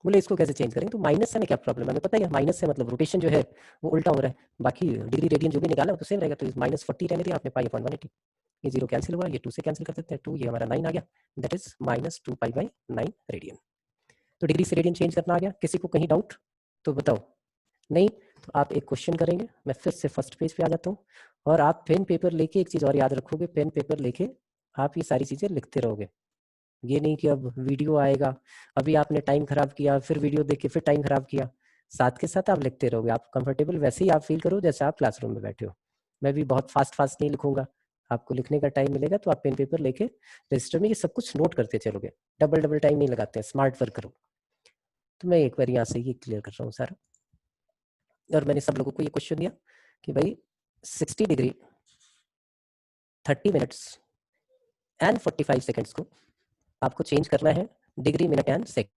बोले इसको कैसे चेंज करेंगे, तो माइनस से में क्या प्रॉब्लम है, हमें पता है माइनस से मतलब रोटेशन जो है वो उल्टा हो रहा है, बाकी डिग्री रेडियन जो भी निकाला वो तो सेम रहेगा। तो -40 रहने दिया आपने, पाई/180, ये 0 कैंसिल हुआ, ये 2 से कैंसिल कर देते हैं, 2 ये हमारा 9 आ गया, दैट इज -2 पाई/9 रेडियन। तो डिग्री से रेडियन चेंज करना आ गया। किसी को कहीं डाउट तो बताओ, नहीं तो आप एक क्वेश्चन करेंगे। मैं फिर से फर्स्ट पेज पे आ जाता हूँ और आप पेन पेपर लेके एक चीज़ और याद रखोगे, पेन पेपर लेके आप ये सारी चीज़ें लिखते रहोगे। ये नहीं कि अब वीडियो आएगा, अभी आपने टाइम खराब किया, फिर वीडियो देख के फिर टाइम खराब किया, साथ के साथ आप लिखते रहोगे। आप कंफर्टेबल वैसे ही आप फील करो जैसे आप क्लासरूम में बैठे हो। मैं भी बहुत फास्ट फास्ट नहीं लिखूंगा, आपको लिखने का टाइम मिलेगा तो आप पेन पेपर लेके रजिस्टर में ये सब कुछ नोट करते चलोगे, डबल डबल टाइम नहीं लगाते हैं, स्मार्ट वर्क करो। तो मैं एक बार यहाँ से ये क्लियर कर रहा हूँ सारा, और मैंने सब लोगों को ये क्वेश्चन दिया कि भाई 60 डिग्री 30 मिनट्स एंड 45 सेकंड्स को आपको चेंज करना है डिग्री मिनट एंड सेकंड।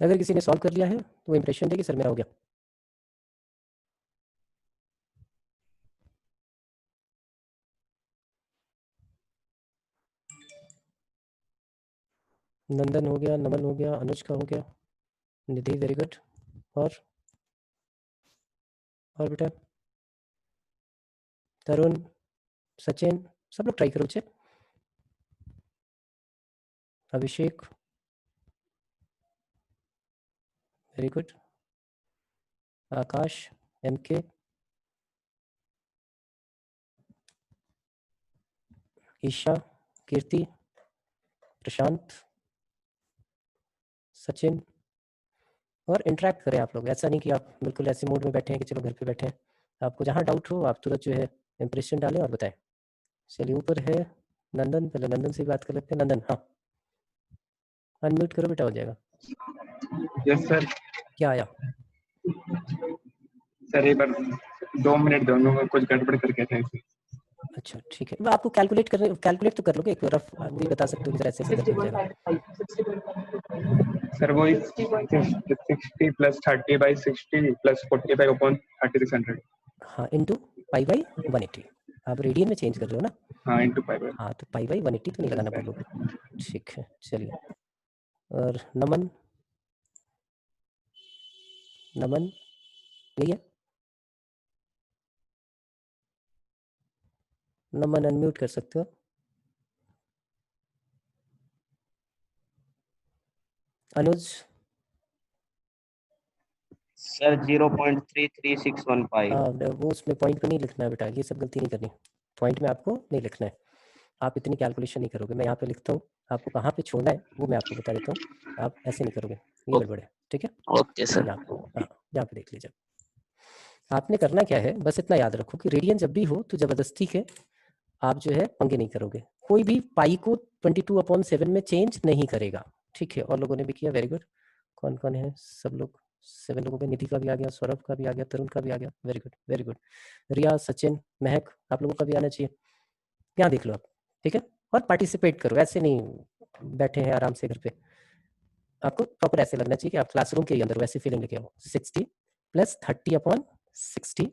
अगर किसी ने सॉल्व कर लिया है तो वो इंप्रेशन दे कि सर मेरा हो गया। नंदन हो गया, नमन हो गया, अनुज का हो गया, निधि वेरी गुड। और बेटा तरुण, सचिन, सब लोग ट्राई करो बच्चे। अभिषेक वेरी गुड। आकाश, एमके, ईशा, कीर्ति, प्रशांत, सचिन। और इंटरेक्ट करें आप लोग, ऐसा नहीं कि आप बिल्कुल ऐसे मूड में बैठे हैं कि चलो घर पे बैठे हैं। आपको जहाँ डाउट हो आप तुरंत जो है इंप्रेशन डालें और बताएं। चलिए ऊपर है नंदन, पहले नंदन से बात कर लेते हैं। नंदन, हाँ अनम्यूट करो बेटा, हो जाएगा। Yes sir. क्या आया? सर एक बार 2 मिनट दोनों में कुछ गड़बड़ करके थे। अच्छा ठीक है, मैं आपको कैलकुलेट तो कर लोगे, एक रफ भी बता सकते हो कि सर ऐसे ऐसे करके हो जाएगा। सर वो 60 प्लस 30/60 प्लस 45/3600। हाँ इंटू पाई बाई 180। आप रेडियन में चेंज कर रहे हो ना? हाँ इंटू पाई बाई। हाँ तो पाई बाई 180 तो नहीं लगाना बोलोगे। ठीक है चलिए। और नमन, नमन यही है। नमन अनम्यूट कर सकते हो। अनुज, सर 0.33615। हाँ वो उसमें पॉइंट पे नहीं लिखना है बेटा, ये सब गलती नहीं करनी। पॉइंट में आपको नहीं लिखना है, आप इतनी कैलकुलेशन नहीं करोगे। मैं यहाँ पे लिखता हूँ, आपको कहाँ पे छोड़ना है वो मैं आपको बता देता हूँ। आप ऐसे नहीं करोगे, ये गड़बड़ है। ठीक है, ओके सर। यहाँ हाँ यहाँ पे देख लीजिए। आपने करना क्या है, बस इतना याद रखो कि रेडियन जब भी हो तो जबरदस्ती के आप जो है पंगे नहीं करोगे। कोई भी पाई को 22/7 में चेंज नहीं करेगा। ठीक है, और लोगों ने भी किया, वेरी गुड। कौन कौन है? सब लोग 7 लोगों में, निधि का भी आ गया, सौरभ का भी आ गया, तरुण का भी आ गया, वेरी गुड वेरी गुड। रिया, सचिन, महक, आप लोगों का भी आना चाहिए। यहाँ देख लो आप, ठीक है। और पार्टिसिपेट करो, ऐसे नहीं बैठे हैं आराम से घर पे। आपको प्रॉपर ऐसे लगना चाहिए कि आप क्लासरूम के अंदर वैसे फीलिंग लेके आओ। 60 प्लस 30/60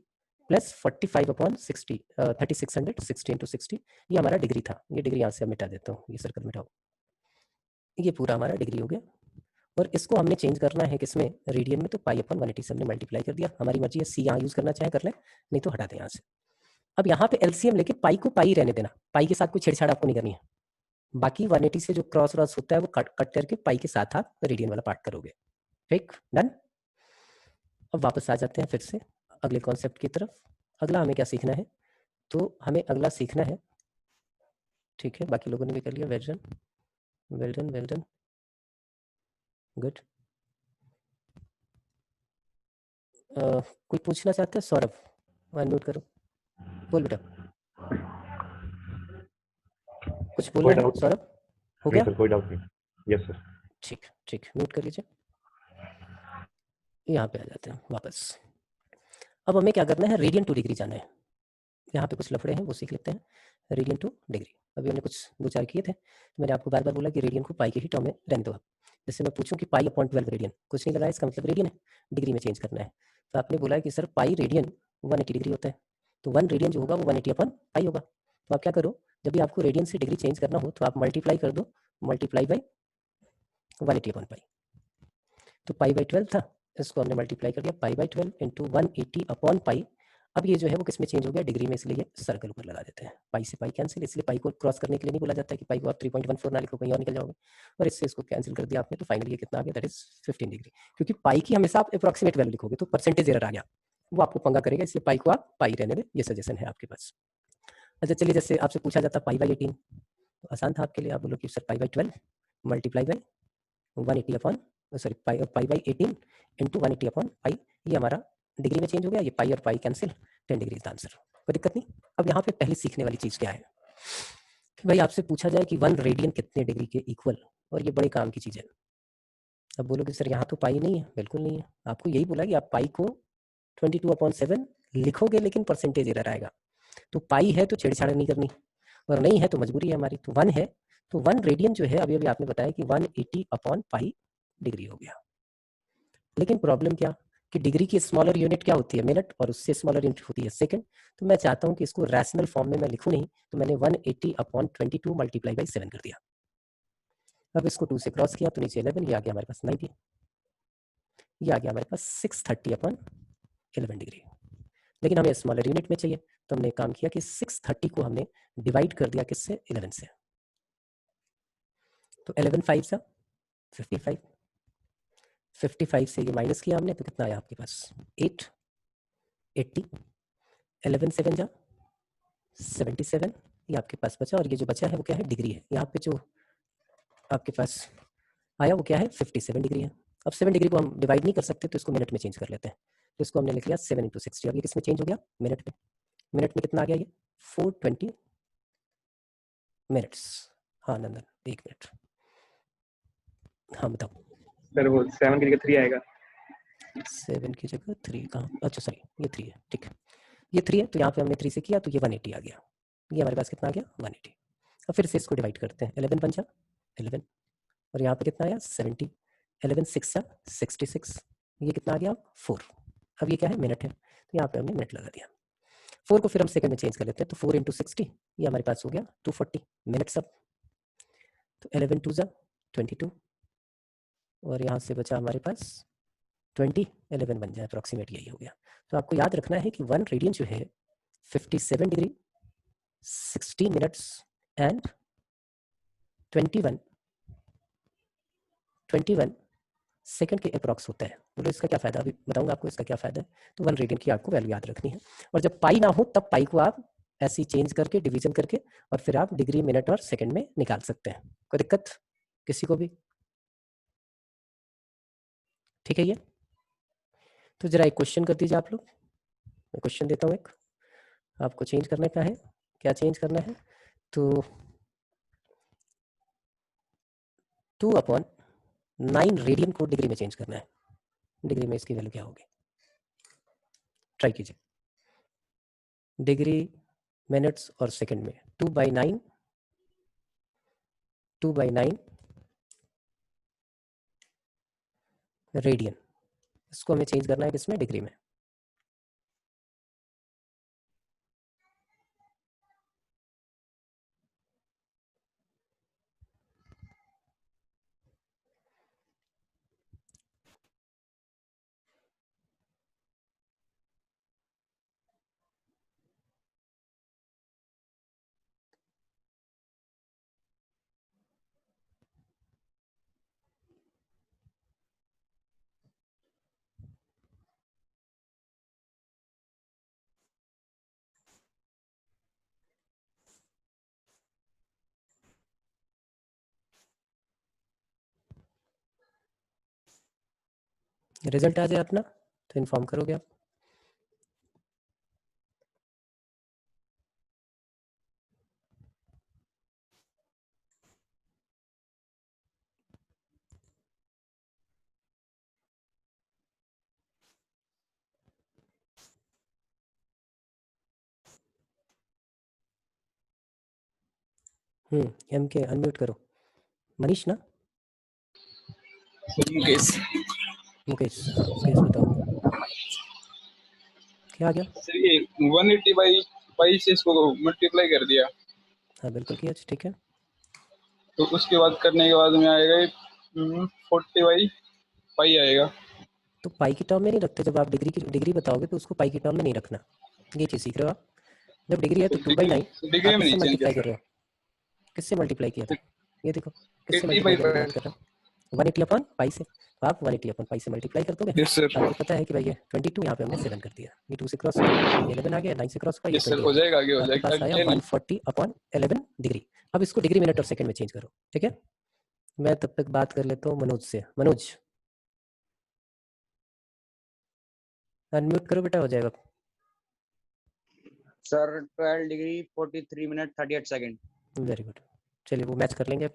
प्लस 45/60, 3600, 60 × 60, ये हमारा डिग्री था। ये डिग्री यहाँ से मिटा देता हूँ, ये सर्कल मिटाओ। ये पूरा हमारा डिग्री हो गया। और इसको हमने चेंज करना है किसमें? रेडियन में। तो पाई/180 से हमने मल्टीप्लाई कर दिया। हमारी मर्जी है, सी यहाँ यूज करना चाहे कर ले, नहीं तो हटा दें यहाँ से। अब यहाँ पे एलसीएम लेके पाई को पाई रहने देना, पाई के साथ कोई छेड़छाड़ आपको नहीं करनी है। बाकी 180 से जो क्रॉस क्रॉस होता है वो कट करके पाई के साथ आप रेडियन वाला पार्ट करोगे। ठीक, डन। अब वापस आ जाते हैं फिर से अगले कॉन्सेप्ट की तरफ। अगला हमें क्या सीखना है? तो हमें अगला सीखना है, ठीक है, बाकी लोगों ने भी कर लिया, well done well done well done, good. कोई पूछना चाहता है? सौरभ, अनम्यूट करो, बोल बेटा, कुछ बोलना है सौरभ? हो गया? सर कोई डाउट नहीं। Yes sir. ठीक ठीक, म्यूट कर लीजिए। यहाँ पे आ जाते हैं वापस। अब हमें क्या करना है? रेडियन टू डिग्री जाना है। यहाँ पे कुछ लफड़े हैं वो सीख लेते हैं। रेडियन टू डिग्री अभी हमने कुछ 2-4 किए थे। मैंने आपको बार बार बोला कि रेडियन को पाई के ही टर्म में रहने दो। जैसे मैं पूछूं कि पाई/12 रेडियन, कुछ नहीं लगाया, इसका मतलब रेडियन है, डिग्री में चेंज करना है। तो आपने बोला कि सर पाई रेडियन 180 डिग्री होता है, तो 1 रेडियन जो होगा वो 180/पाई होगा। तो आप क्या करो, जब भी आपको रेडियन से डिग्री चेंज करना हो तो आप मल्टीप्लाई कर दो, मल्टीप्लाई बाई 180/पाई। तो पाई/12 था, इसको हमने मल्टीप्लाई कर दिया, पाई/12 इंटू 180/पाई। अब ये जो है वो किस में चेंज हो गया? डिग्री में, इसलिए सर्कल ऊपर लगा देते हैं। पाई से पाई कैंसिल, इसलिए पाई को क्रॉस करने के लिए नहीं बोला जाता है कि पाई को आप 3.14 ना लिखो, कहीं और निकल जाओगे। और इससे इसको कैंसिल कर दिया आपने, तो फाइनली ये कितना आ गया? That is 15 degree. क्योंकि पाई की हमेशा आप अप्रोक्सीमेट वैल्यू लिखोगे तो परसेंटेज एरर आ गया, वो आपको पंगा करेगा, इसलिए पाई को आप पाई रहने दें, ये सजेशन है आपके पास। अच्छा चलिए, जैसे आपसे पूछा जाता पाई/18, तो आसान था आपके लिए, आप बोलो कि सर पाई/12 मल्टीप्लाई बाई 180 सॉरी पाई/18 इंटू 180/पाई। ये हमारा डिग्री में चेंज हो गया, ये पाई और पाई कैंसिल, 10 डिग्री का आंसर, कोई दिक्कत नहीं। अब यहाँ पे पहली सीखने वाली चीज क्या है कि भाई आपसे पूछा जाए कि 1 रेडियन कितने डिग्री के इक्वल, और ये बड़े काम की चीज है। अब बोलोगे सर यहाँ तो पाई नहीं है, बिल्कुल नहीं है। आपको यही बोला कि आप पाई को 22/7 लिखोगे, लेकिन परसेंटेज एरर आएगा। तो पाई है तो छेड़छाड़ नहीं करनी, और नहीं है तो मजबूरी है हमारी। तो 1 है, तो 1 रेडियन जो है, अभी अभी आपने बताया कि 180/पाई डिग्री हो गया। लेकिन प्रॉब्लम क्या कि डिग्री की स्मॉलर यूनिट क्या होती है, मिनट, और उससे स्मॉलर यूनिट होती है सेकंड। तो मैं चाहता हूं कि इसको रैशनल फॉर्म में मैं लिखूं नहीं, तो मैंने 180/22 मल्टीप्लाई बाई 7 कर दिया। अब इसको 2 से क्रॉस किया तो नीचे 11, ये आ गया हमारे पास 90, ये आ गया हमारे पास 630/11 डिग्री। लेकिन हमें स्मॉलर यूनिट में चाहिए, तो हमने काम किया कि 630 को हमने डिवाइड कर दिया किससे, 11 से। तो 11 5 सा 55, 55 से ये माइनस किया हमने तो कितना आया आपके पास 8, 80, 11 7 जा 77, ये आपके पास बचा, और ये जो बचा है वो क्या है, डिग्री है। यहाँ पे जो आपके पास आया वो क्या है, 57 डिग्री है। अब 7 डिग्री को हम डिवाइड नहीं कर सकते, तो इसको मिनट में चेंज कर लेते हैं। तो इसको हमने लिख लिया 7 × 60। अब ये किस में चेंज हो गया, मिनट में। मिनट में कितना आ गया ये, 420 मिनट्स। हाँ नंदन, 1 मिनट। हाँ बताओ। सर वो 7 की जगह 3 आएगा। 7 की जगह 3 कहाँ, अच्छा सॉरी ये 3 है, ठीक है ये 3 है, तो यहाँ पे हमने 3 से किया तो ये 180 आ गया। ये हमारे पास कितना आ गया, 180। अब फिर से इसको डिवाइड करते हैं, 11 पंचा 11, और यहाँ पे कितना आया 70, 11 6 जा 66, ये कितना आ गया 4। अब ये क्या है, मिनट है, तो यहाँ पे हमने मिनट लगा दिया। 4 को फिर हम सेकंड में चेंज कर लेते हैं, तो 4 × 60, ये हमारे पास हो गया 240 मिनट सब। तो 11 2 जा 22, और यहाँ से बचा हमारे पास 20, 11 बन जाए, अप्रॉक्सीमेट यही हो गया। तो आपको याद रखना है कि 1 रेडियन जो है 57 डिग्री 60 मिनट्स एंड 21 सेकंड के अप्रॉक्स होता है। बोलो इसका क्या फायदा, अभी बताऊंगा आपको इसका क्या फायदा है। तो 1 रेडियन की आपको वैल्यू याद रखनी है, और जब पाई ना हो तब पाई को आप ऐसे चेंज करके डिवीजन करके और फिर आप डिग्री मिनट और सेकंड में निकाल सकते हैं। कोई दिक्कत किसी को भी, ठीक है ये। तो जरा एक क्वेश्चन कर दीजिए आप लोग, मैं क्वेश्चन देता हूँ एक, आपको चेंज करने का है। क्या चेंज करना है, तो 2/9 रेडियन को डिग्री में चेंज करना है। डिग्री में इसकी वैल्यू क्या होगी, ट्राई कीजिए। डिग्री मिनट्स और सेकंड में 2/9 रेडियन, इसको हमें चेंज करना है किसमें, डिग्री में। रिजल्ट आ जाए अपना तो इन्फॉर्म करोगे आप। एम के अनम्यूट करो, मनीष ना, मुकेश। मुकेश, हाँ मुकेश बताओ क्या आ गया। सर ये 180/5 से इसको मल्टीप्लाई कर दिया, हाँ बिल्कुल किया, ठीक है। तो उसके बाद करने के बाद में आएगा 40/5 आएगा। तो पाई की टर्म में नहीं रखते, जब आप डिग्री बताओगे तो उसको पाई की टर्म में नहीं रखना, ये चीज़ सीख रहे हो आप। जब डिग्री है तो 2/9 डिग्री आप में किससे नहीं चेंज मल्टीप्लाई किया कर रहे हो, किससे मल्टीप्लाई किया था, ये देखो किससे 80 मल्टीप्लाई करने की बाई बात कर रहा हूँ, 180/5 से। तो आप 180/5 से मल्टीप्लाई कर दोगे, यस सर। आपको पता है कि भाई ये 22, यहाँ पे हमने 7 कर दिया, ये 2 से क्रॉस हुआ, ये 11 आ गया, 9 से क्रॉस हुआ, ये यस सर, 20 हो आ गया, जाएगा, आगे हो आपके जाएगा, पास आया आगे नहीं। 140/11 डिग्री। अब इसको डिग्री मिनट और सेकंड में चेंज करो, ठीक है। मैं तब तक बात कर लेता हूँ मनोज से। मनोज अनम्यूट करो बेटा, हो जाएगा। Sir 12 degree 43 minute 38 second. Very good, चलिए वो मैच कर लेंगे,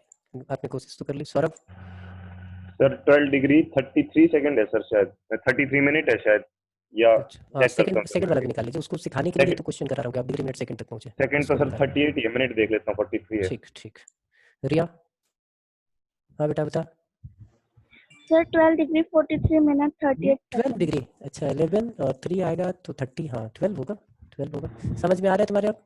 आपने कोशिश तो कर ली। सौरभ सर 12 डिग्री 33 सेकंड है सर, शायद 33 मिनट है शायद, या अच्छा चेक करता हूँ सेकंड वाला भी निकाल लीजिए, उसको सिखाने के लिए तो क्वेश्चन करा रहा हूँ कि आप डिग्री मिनट सेकंड तक पहुंचे। सेकंड तो उसको सर बता रहा 38 ही है, मिनट देख लेता हूँ 43 हूँ। है। ठीक ठीक, रिया हाँ बेटा बता। सर 12 डिग्री 43 मिनट 38 12 डिग्री, अच्छा 11 और 3 आएगा तो 30, हाँ 12 होगा, 12 होगा। समझ में आ रहा है तुम्हारे अब?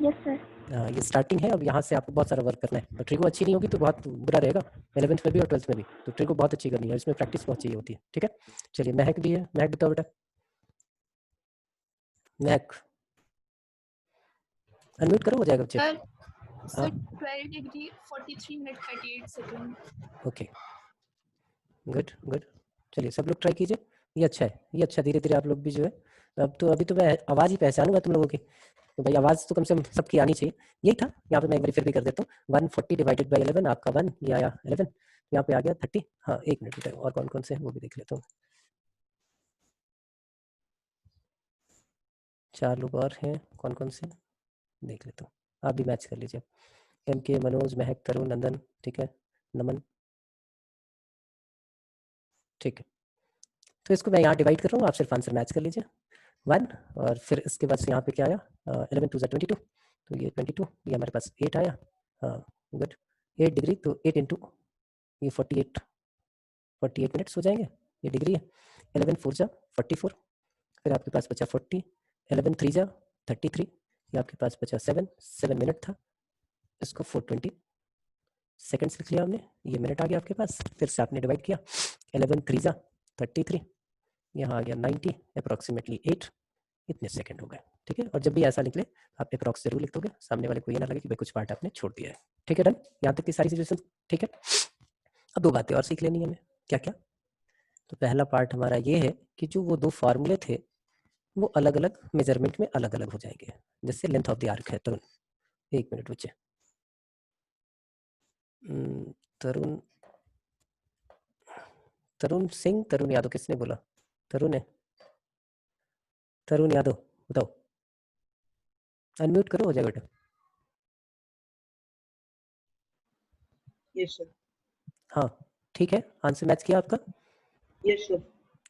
Yes sir. हाँ, ये स्टार्टिंग है, अब यहाँ से आपको बहुत सारा वर्क करना है और ट्रिको अच्छी नहीं होगी तो बहुत बुरा रहेगा 11th में भी और 12th में भी, तो ट्रिको बहुत अच्छी करनी है, इसमें प्रैक्टिस बहुत चाहिए होती है, ठीक है। चलिए महक भी है, महक बताओ बेटा। महक अनम्यूट करो, हो जाएगा बच्चे। Sir 12 degree 43 minute 38 second. Okay good good, चलिए सब लोग ट्राई कीजिए, ये अच्छा है, ये अच्छा, धीरे धीरे आप लोग भी जो है, अब तो अभी तो मैं आवाज़ ही पहचानूंगा तुम लोगों की, तो भाई आवाज़ तो कम से कम सबकी आनी चाहिए। यही था, यहाँ पे मैं एक बार फिर भी कर देता हूँ, 140 डिवाइडेड बाई 11, आपका 1 ये आया 11, यहाँ पे आ गया 30। हाँ एक मिनट बेटा, और कौन कौन से हैं वो भी देख लेता हूँ। 4 लोग और हैं, कौन कौन से देख लेता हूँ, आप भी मैच कर लीजिए। MK, मनोज, महक, तरुण, नंदन, ठीक है, नमन, ठीक है। तो इसको मैं यहाँ डिवाइड कर रहा हूँ, आप सिर्फ आंसर मैच कर लीजिए 1, और फिर इसके बाद से यहाँ पे क्या आया 11 2 22, तो ये 22, ये हमारे पास 8 आया, हाँ गुड, 8 डिग्री तो 8 इंटू ये 48 मिनट्स हो जाएंगे, ये डिग्री है। 11 4 जा 44, फिर आपके पास बचा 40, 11 3 जा 33, ये आपके पास बचा 7 मिनट था, इसको 420 सेकंड्स लिख लिया हमने, ये मिनट आ गया आपके पास, फिर से आपने डिवाइड किया, 11 3 जा 33, यहाँ आ गया 90 अप्रॉक्सीमेटली 8, इतने सेकंड हो गए, ठीक है। और जब भी ऐसा निकले आप अप्रॉक्स जरूर लिख दोगे, सामने वाले को ये ना लगे कि भाई कुछ पार्ट आपने छोड़ दिया है, ठीक है। डन, यहाँ तक की सारी सिचुएशन ठीक है। अब 2 बातें और सीख लेनी है हमें, क्या क्या। तो पहला पार्ट हमारा ये है कि जो वो 2 फार्मूले थे वो अलग अलग मेजरमेंट में अलग अलग हो जाएंगे, जैसे लेंथ ऑफ द आर्क है तरुण, 1 मिनट बच्चे, तरुण तरुण सिंह, तरुण यादव, किसने बोला तरुण है? तरुण यादव बताओ, अनम्यूट करो, हो जाएगा बेटा। Yes sir. हाँ ठीक है, आंसर मैच किया आपका? Yes sir.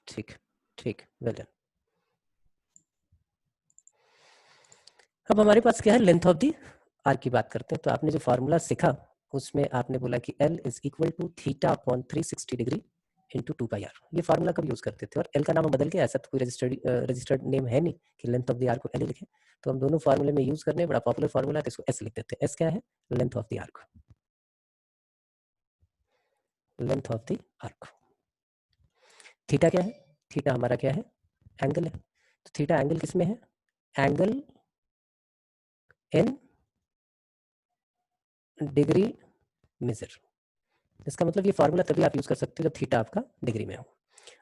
ठीक ठीक, वेल डन। अब हमारे पास क्या है, लेंथ ऑफ दी आर्क की बात करते हैं। तो आपने जो फार्मूला सीखा उसमें आपने बोला कि L is equal to theta upon 360 degree into 2 pi r. ये फार्मूला कब यूज करते थे, और L का नाम हम बदल के, ऐसा तो कोई रजिस्टर्ड नेम है नहीं कि लेंथ ऑफ द आर्क को L लिखे, तो हम दोनों फार्मूले में यूज करने, बड़ा पॉपुलर फार्मूला है, तो इसको S लिख देते हैं। S क्या है, length of the arc, length of the arc. Theta क्या है, थीटा हमारा क्या है, एंगल है, तो थीटा एंगल किस में है, एंगल इन डिग्री मेजर। इसका मतलब ये फार्मूला तभी आप यूज कर सकते हो जब थीटा आपका डिग्री में हो।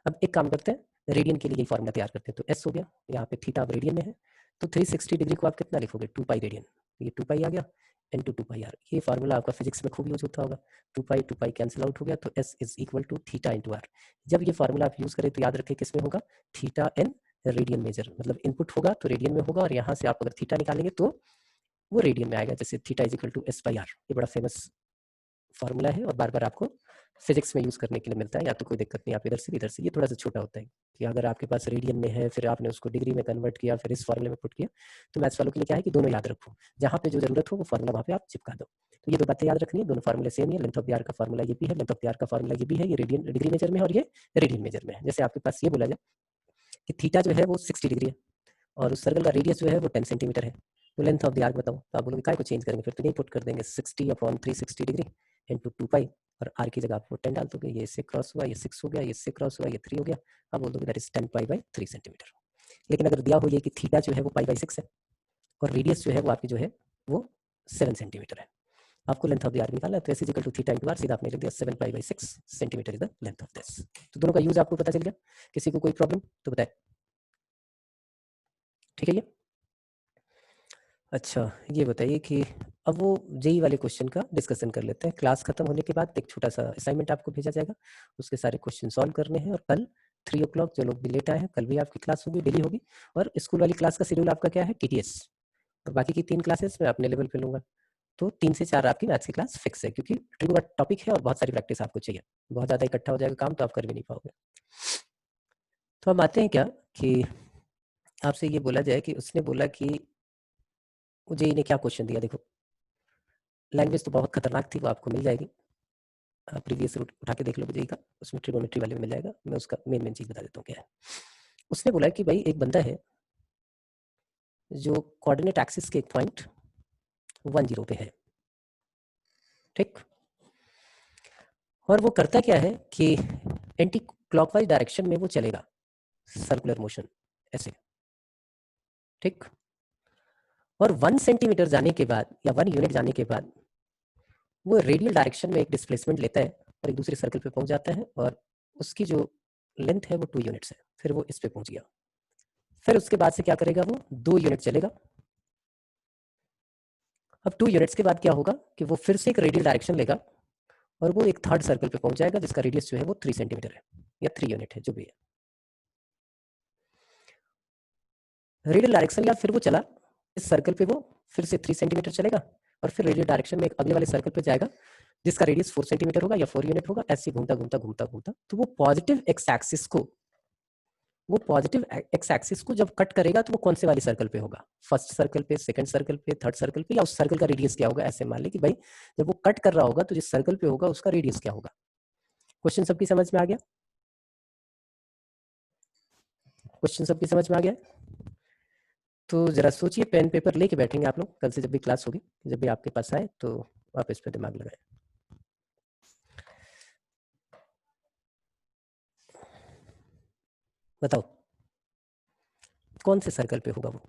अब एक काम करते हैं, रेडियन के लिए यही फार्मूला तैयार करते हैं। तो एस हो गया, यहाँ पे थीटा अब रेडियन में है, तो 360 डिग्री को आप कितना लिखोगे, 2 पाई रेडियन, ये 2 पाई आ गया इनटू 2 पाई आर। ये फार्मूला आपका फिजिक्स में खूब यूज होता होगा, 2 पाई कैंसिल आउट हो गया, तो s is equal to theta into r. जब ये फार्मूला आप यूज करें तो याद रखें किस में होगा, थीटा इन रेडियन मेजर, मतलब इनपुट होगा तो रेडियन में होगा, और यहाँ से आप अगर थीटा निकालेंगे तो वो रेडियन में आएगा, जैसे theta is equal to s by r. ये बड़ा फेमस फार्मूला है और बार बार आपको फिजिक्स में यूज करने के लिए मिलता है, या तो कोई दिक्कत नहीं, आप इधर से इधर से, ये थोड़ा सा छोटा होता है कि अगर आपके पास रेडियन में है फिर आपने उसको डिग्री में कन्वर्ट किया फिर इस फार्मूले में पुट किया, तो मैथ्स वालों के लिए क्या है कि दोनों याद रखो, जहाँ पे जो जरूरत हो वो फार्मूला वहाँ पे आप चिपका दो। तो ये 2 बातें याद रखनी है, दोनों फार्मूले सेम ही है, लेंथ ऑफ द आर्क का फार्मूला ये भी है, लेंथ ऑफ द आर्क का फार्मूला ये भी है, ये रेडियन डिग्री मेजर में है और ये रेडियन मेजर में है। जैसे आपके पास ये बोला जाए कि थीटा जो है वो 60 डिग्री है और उस सर्कल का रेडियस जो है वो 10 सेंटीमीटर है, तो लेंथ ऑफ द आर्क बताओ, तो आप बोलोगे काय को चेंज करेंगे, फिर तो नहीं पुट कर देंगे 60 अपॉन 360 डिग्री इंटू 2 पाई, और आर की जगह आप 10 डाल दोगे, ये इससे क्रॉस हुआ, ये 6 हो गया, ये इससे क्रॉस हुआ, ये 3 हो गया, आप बोल दोगे that is 10 pi by 3 centimetre. लेकिन अगर दिया हो ये कि थीटा जो है वो पाई बाई 6 है और रेडियस जो है वो आपकी जो है वो 7 सेंटीमीटर है, आपको लेंथ ऑफ द आर्क निकालना है, तो s is equal to theta into r, सीधा आपने लिख दिया 7 pi by 6 centimetre is the length of this. तो दोनों का यूज आपको पता चल गया, किसी को कोई प्रॉब्लम तो बताए, ठीक है। ये अच्छा ये बताइए कि अब वो जेई वाले क्वेश्चन का डिस्कशन कर लेते हैं। क्लास खत्म होने के बाद एक छोटा सा असाइनमेंट आपको भेजा जाएगा, उसके सारे क्वेश्चन सॉल्व करने हैं, और कल 3 o'clock जो लोग भी लेट आए हैं कल भी आपकी क्लास होगी, डेली होगी, और स्कूल वाली क्लास का शेड्यूल आपका क्या है, टीटीएस, और बाकी की 3 क्लासेस मैं अपने लेवल पे लूंगा, तो 3 से 4 आपकी मैथ्स की क्लास फिक्स है, क्योंकि ट्रिको का टॉपिक है और बहुत सारी प्रैक्टिस आपको चाहिए, बहुत ज़्यादा इकट्ठा हो जाएगा काम तो आप कर भी नहीं पाओगे। तो हम आते हैं क्या कि आपसे ये बोला जाए कि उसने बोला कि जेई ने क्या क्वेश्चन दिया, देखो लैंग्वेज तो बहुत खतरनाक थी, वो आपको मिल जाएगी, आप प्रीवियस उठा के देख लो जेईई का, उसमें ट्रिगोनोमेट्री वाले में मिल जाएगा। मैं उसका मेन चीज बता देता हूँ क्या है। उसने बोला कि भाई एक बंदा है जो कोऑर्डिनेट एक्सिस के एक पॉइंट 10 पे है, ठीक, और वो करता क्या है कि एंटी क्लॉकवाइज डायरेक्शन में वो चलेगा, सर्कुलर मोशन ऐसे, ठीक, और 1 सेंटीमीटर जाने के बाद या 1 यूनिट जाने के बाद वो रेडियल डायरेक्शन में एक डिस्प्लेसमेंट लेता है और एक दूसरे सर्कल पे पहुंच जाता है, और उसकी जो लेंथ है वो 2 यूनिट्स है। फिर वो इस पे पहुंच गया। फिर उसके बाद से क्या करेगा, वो 2 यूनिट चलेगा। अब 2 यूनिट्स के बाद क्या होगा कि वो फिर से एक रेडियल डायरेक्शन लेगा और वो एक थर्ड सर्कल पे पहुंच जाएगा जिसका रेडियस जो है वो 3 सेंटीमीटर है या 3 यूनिट है, जो भी है। रेडियल डायरेक्शन या फिर वो चला इस सर्कल पे, वो फिर से 3 सेंटीमीटर चलेगा और फिर रेडियल डायरेक्शन में एक अगले वाले सर्कल पे जाएगा जिसका रेडियस 4 सेंटीमीटर होगा या 4 यूनिट होगा। ऐसे घूमता घूमता घूमता घूमता तो वो पॉजिटिव एक्स एक्सिस को जब कट करेगा तो वो कौन से वाले सर्कल पे होगा, फर्स्ट सर्कल पे, सेकंड सर्कल पे, थर्ड सर्कल पे, या उस सर्कल का रेडियस क्या होगा। ऐसे मान ले कि भाई जब वो कट कर रहा होगा तो जिस सर्कल पे होगा उसका रेडियस क्या होगा। क्वेश्चन सबकी समझ में आ गया? क्वेश्चन सबकी समझ में आ गया? तो जरा सोचिए, पेन पेपर लेके बैठेंगे आप लोग कल से जब भी क्लास होगी, जब भी आपके पास आए तो आप इस पर दिमाग लगाएं। बताओ कौन से सर्कल पे होगा वो।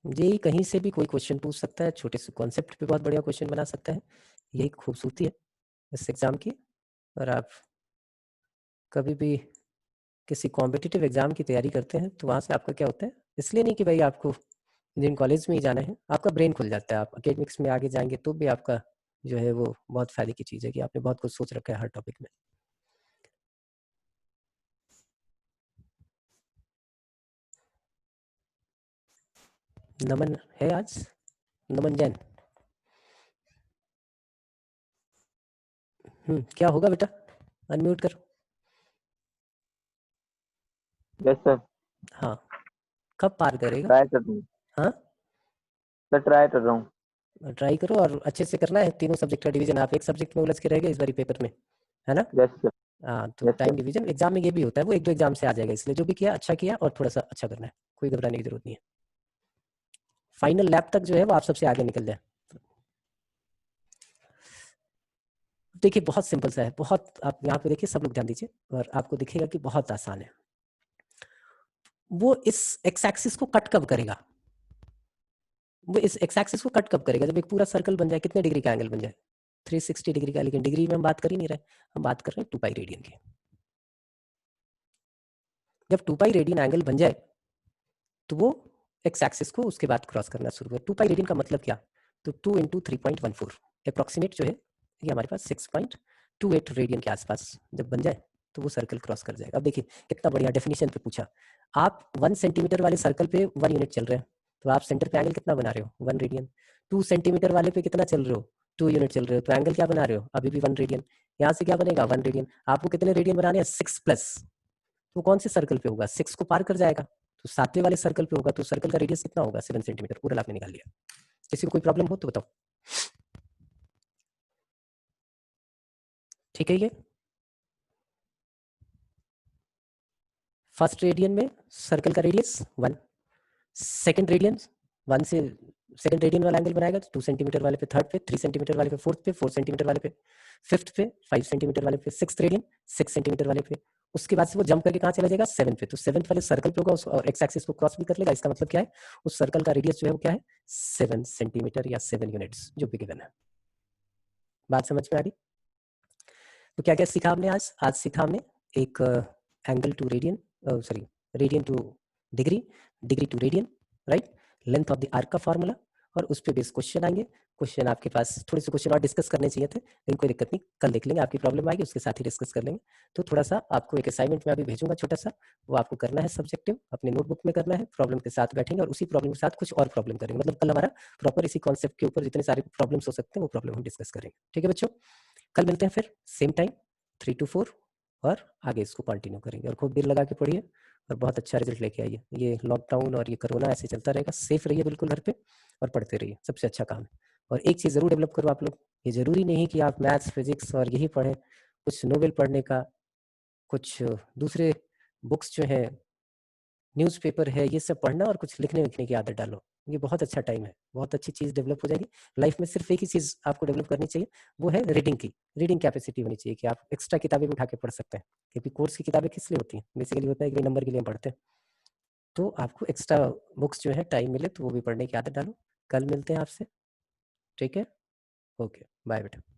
ये कहीं से भी कोई क्वेश्चन पूछ सकता है, छोटे से कॉन्सेप्ट पे बहुत बढ़िया क्वेश्चन बना सकता है। यही खूबसूरती है इस एग्जाम की। और आप कभी भी किसी कॉम्पिटिटिव एग्जाम की तैयारी करते हैं तो वहाँ से आपका क्या होता है, इसलिए नहीं कि भाई आपको इंजीनियरिंग कॉलेज में ही जाना है, आपका ब्रेन खुल जाता है। आप अकेडमिक्स में आगे जाएंगे तो भी आपका जो है वो बहुत फायदे की चीज़ है कि आपने बहुत कुछ सोच रखा है हर टॉपिक में। नमन है आज, नमन जैन। क्या होगा बेटा, अनम्यूट करो। Yes sir. हाँ, कब पार करेगा? ट्राई कर रहा हूँ हाँ सर, ट्राई कर रहा हूँ। ट्राई करो और अच्छे से करना है। तीनों सब्जेक्ट का डिवीजन, आप एक सब्जेक्ट में उलझ के रह गए इस बारी पेपर में, है ना? Yes sir. हाँ, तो Yes, time sir. Division exam में ये भी होता है, वो 1-2 एग्जाम से आ जाएगा, इसलिए जो भी किया अच्छा किया और थोड़ा सा अच्छा करना है, कोई घबराने की जरूरत नहीं है। फाइनल लैब तक जो है वो आप सबसे आगे निकल जाए। देखिए बहुत सिंपल सा है, बहुत, आप यहाँ पे देखिए, सब लोग ध्यान दीजिए और आपको दिखेगा कि बहुत आसान है। वो इस एक्स एक्सिस को कट कब करेगा, वो इस एक्स एक्सिस को कट कब करेगा, जब एक पूरा सर्कल बन जाए, कितने डिग्री का एंगल बन जाए, 360 डिग्री का। लेकिन डिग्री में हम बात कर ही नहीं रहे, हम बात कर रहे हैं 2 पाई रेडियन की। जब 2 पाई रेडियन एंगल बन जाए तो वो एक्स एक्सिस को उसके बाद क्रॉस करना शुरू कर। 2 पाई रेडियन का मतलब क्या, तो 2 × 3.14 अप्रोक्सीमेट जो है ये हमारे पास 6.28 रेडियन के आसपास जब बन जाए तो वो सर्कल क्रॉस कर जाएगा। अब देखिए कितना बढ़िया डेफिनेशन पे पूछा। आप 1 सेंटीमीटर वाले सर्कल पे 1 यूनिट चल रहे हैं, तो आप सेंटर पे एंगल कितना बना रहे हो, 1 रेडियन। 2 सेंटीमीटर वाले पे कितना चल रहे हो, 2 यूनिट चल रहे हो, तो एंगल क्या बना रहे हो, अभी भी 1 रेडियन। यहाँ से क्या बनेगा, 1 रेडियन। आपको कितने रेडियन बनाने हैं, 6+। तो कौन से सर्कल पे होगा, 6 को पार कर जाएगा, तो 7वें वाले सर्कल पे होगा, तो सर्कल का रेडियस कितना होगा, 7 सेंटीमीटर। पूरा आपने निकाल लिया। किसी को कोई प्रॉब्लम हो तो बताओ। ठीक है, ये फर्स्ट रेडियन में सर्कल का रेडियस 1, सेकंड रेडियन 1 से सेकंड रेडियन वाला एंगल बनाएगा तो 2 सेंटीमीटर वाले पे, थर्ड पे 3 सेंटीमीटर वाले पे, फोर्थ पे 4 सेंटीमीटर वाले पे, फिफ्थ पे 5 सेंटीमीटर वाले पे, सिक्स्थ रेडियन 6 सेंटीमीटर वाले पे। उसके बाद से वो जंप करके कहाँ चला जाएगा, 7 पे, तो 7 वाले सर्कल पे होगा और एक्स एक्सिस को क्रॉस भी कर लेगा। इसका मतलब क्या है, उस सर्कल का रेडियस जो है वो क्या है, 7 सेंटीमीटर या 7 यूनिट्स, जो भी गिवन है। बात समझ में आ गई? तो क्या क्या सीखा हमने आज सीखा हमने एक angle to radian, sorry radian to degree, degree to radian, right, length of the arc का फॉर्मूला, और उस पे बेस क्वेश्चन आएंगे। क्वेश्चन आपके पास थोड़े से क्वेश्चन और डिस्कस करने चाहिए थे, लेकिन कोई दिक्कत नहीं, कल देख लेंगे, आपकी प्रॉब्लम आएगी उसके साथ ही डिस्कस कर लेंगे। तो थोड़ा सा आपको एक असाइनमेंट में अभी भेजूंगा छोटा सा, वो आपको करना है, सब्जेक्टिव अपने नोटबुक में करना है, प्रॉब्लम के साथ बैठेंगे और उसी प्रॉब्लम के साथ कुछ और प्रॉब्लम करेंगे। मतलब कल हमारा प्रॉपर इसी कॉन्सेप्ट के ऊपर जितने सारे प्रॉब्लम्स हो सकते हैं वो प्रॉब्लम हम डिस्कस करेंगे। ठीक है बच्चों, कल मिलते हैं फिर सेम टाइम 3 to 4 और आगे इसको कंटिन्यू करेंगे। और खूब दिल लगा के पढ़िए और बहुत अच्छा रिजल्ट लेके आइए। ये लॉकडाउन और ये कोरोना ऐसे चलता रहेगा, सेफ रहिए बिल्कुल घर पे और पढ़ते रहिए, सबसे अच्छा काम है। और एक चीज़ ज़रूर डेवलप करो आप लोग, ये ज़रूरी नहीं कि आप मैथ्स फिजिक्स और यही पढ़ें, कुछ नोवेल पढ़ने का, कुछ दूसरे बुक्स जो हैं, न्यूज़पेपर है, ये सब पढ़ना और कुछ लिखने विखने की आदत डालो। ये बहुत अच्छा टाइम है, बहुत अच्छी चीज़ डेवलप हो जाएगी लाइफ में। सिर्फ एक ही चीज़ आपको डेवलप करनी चाहिए, वो है रीडिंग की। रीडिंग कैपेसिटी होनी चाहिए कि आप एक्स्ट्रा किताबें भी उठा के पढ़ सकते हैं, क्योंकि कोर्स की किताबें किस लिए होती हैं? बेसिकली होता है कि नंबर के लिए हम पढ़ते हैं। तो आपको एक्स्ट्रा बुक्स जो है टाइम मिले तो वो भी पढ़ने की आदत डालो। कल मिलते हैं आपसे, ठीक है? ओके, बाय बेटा।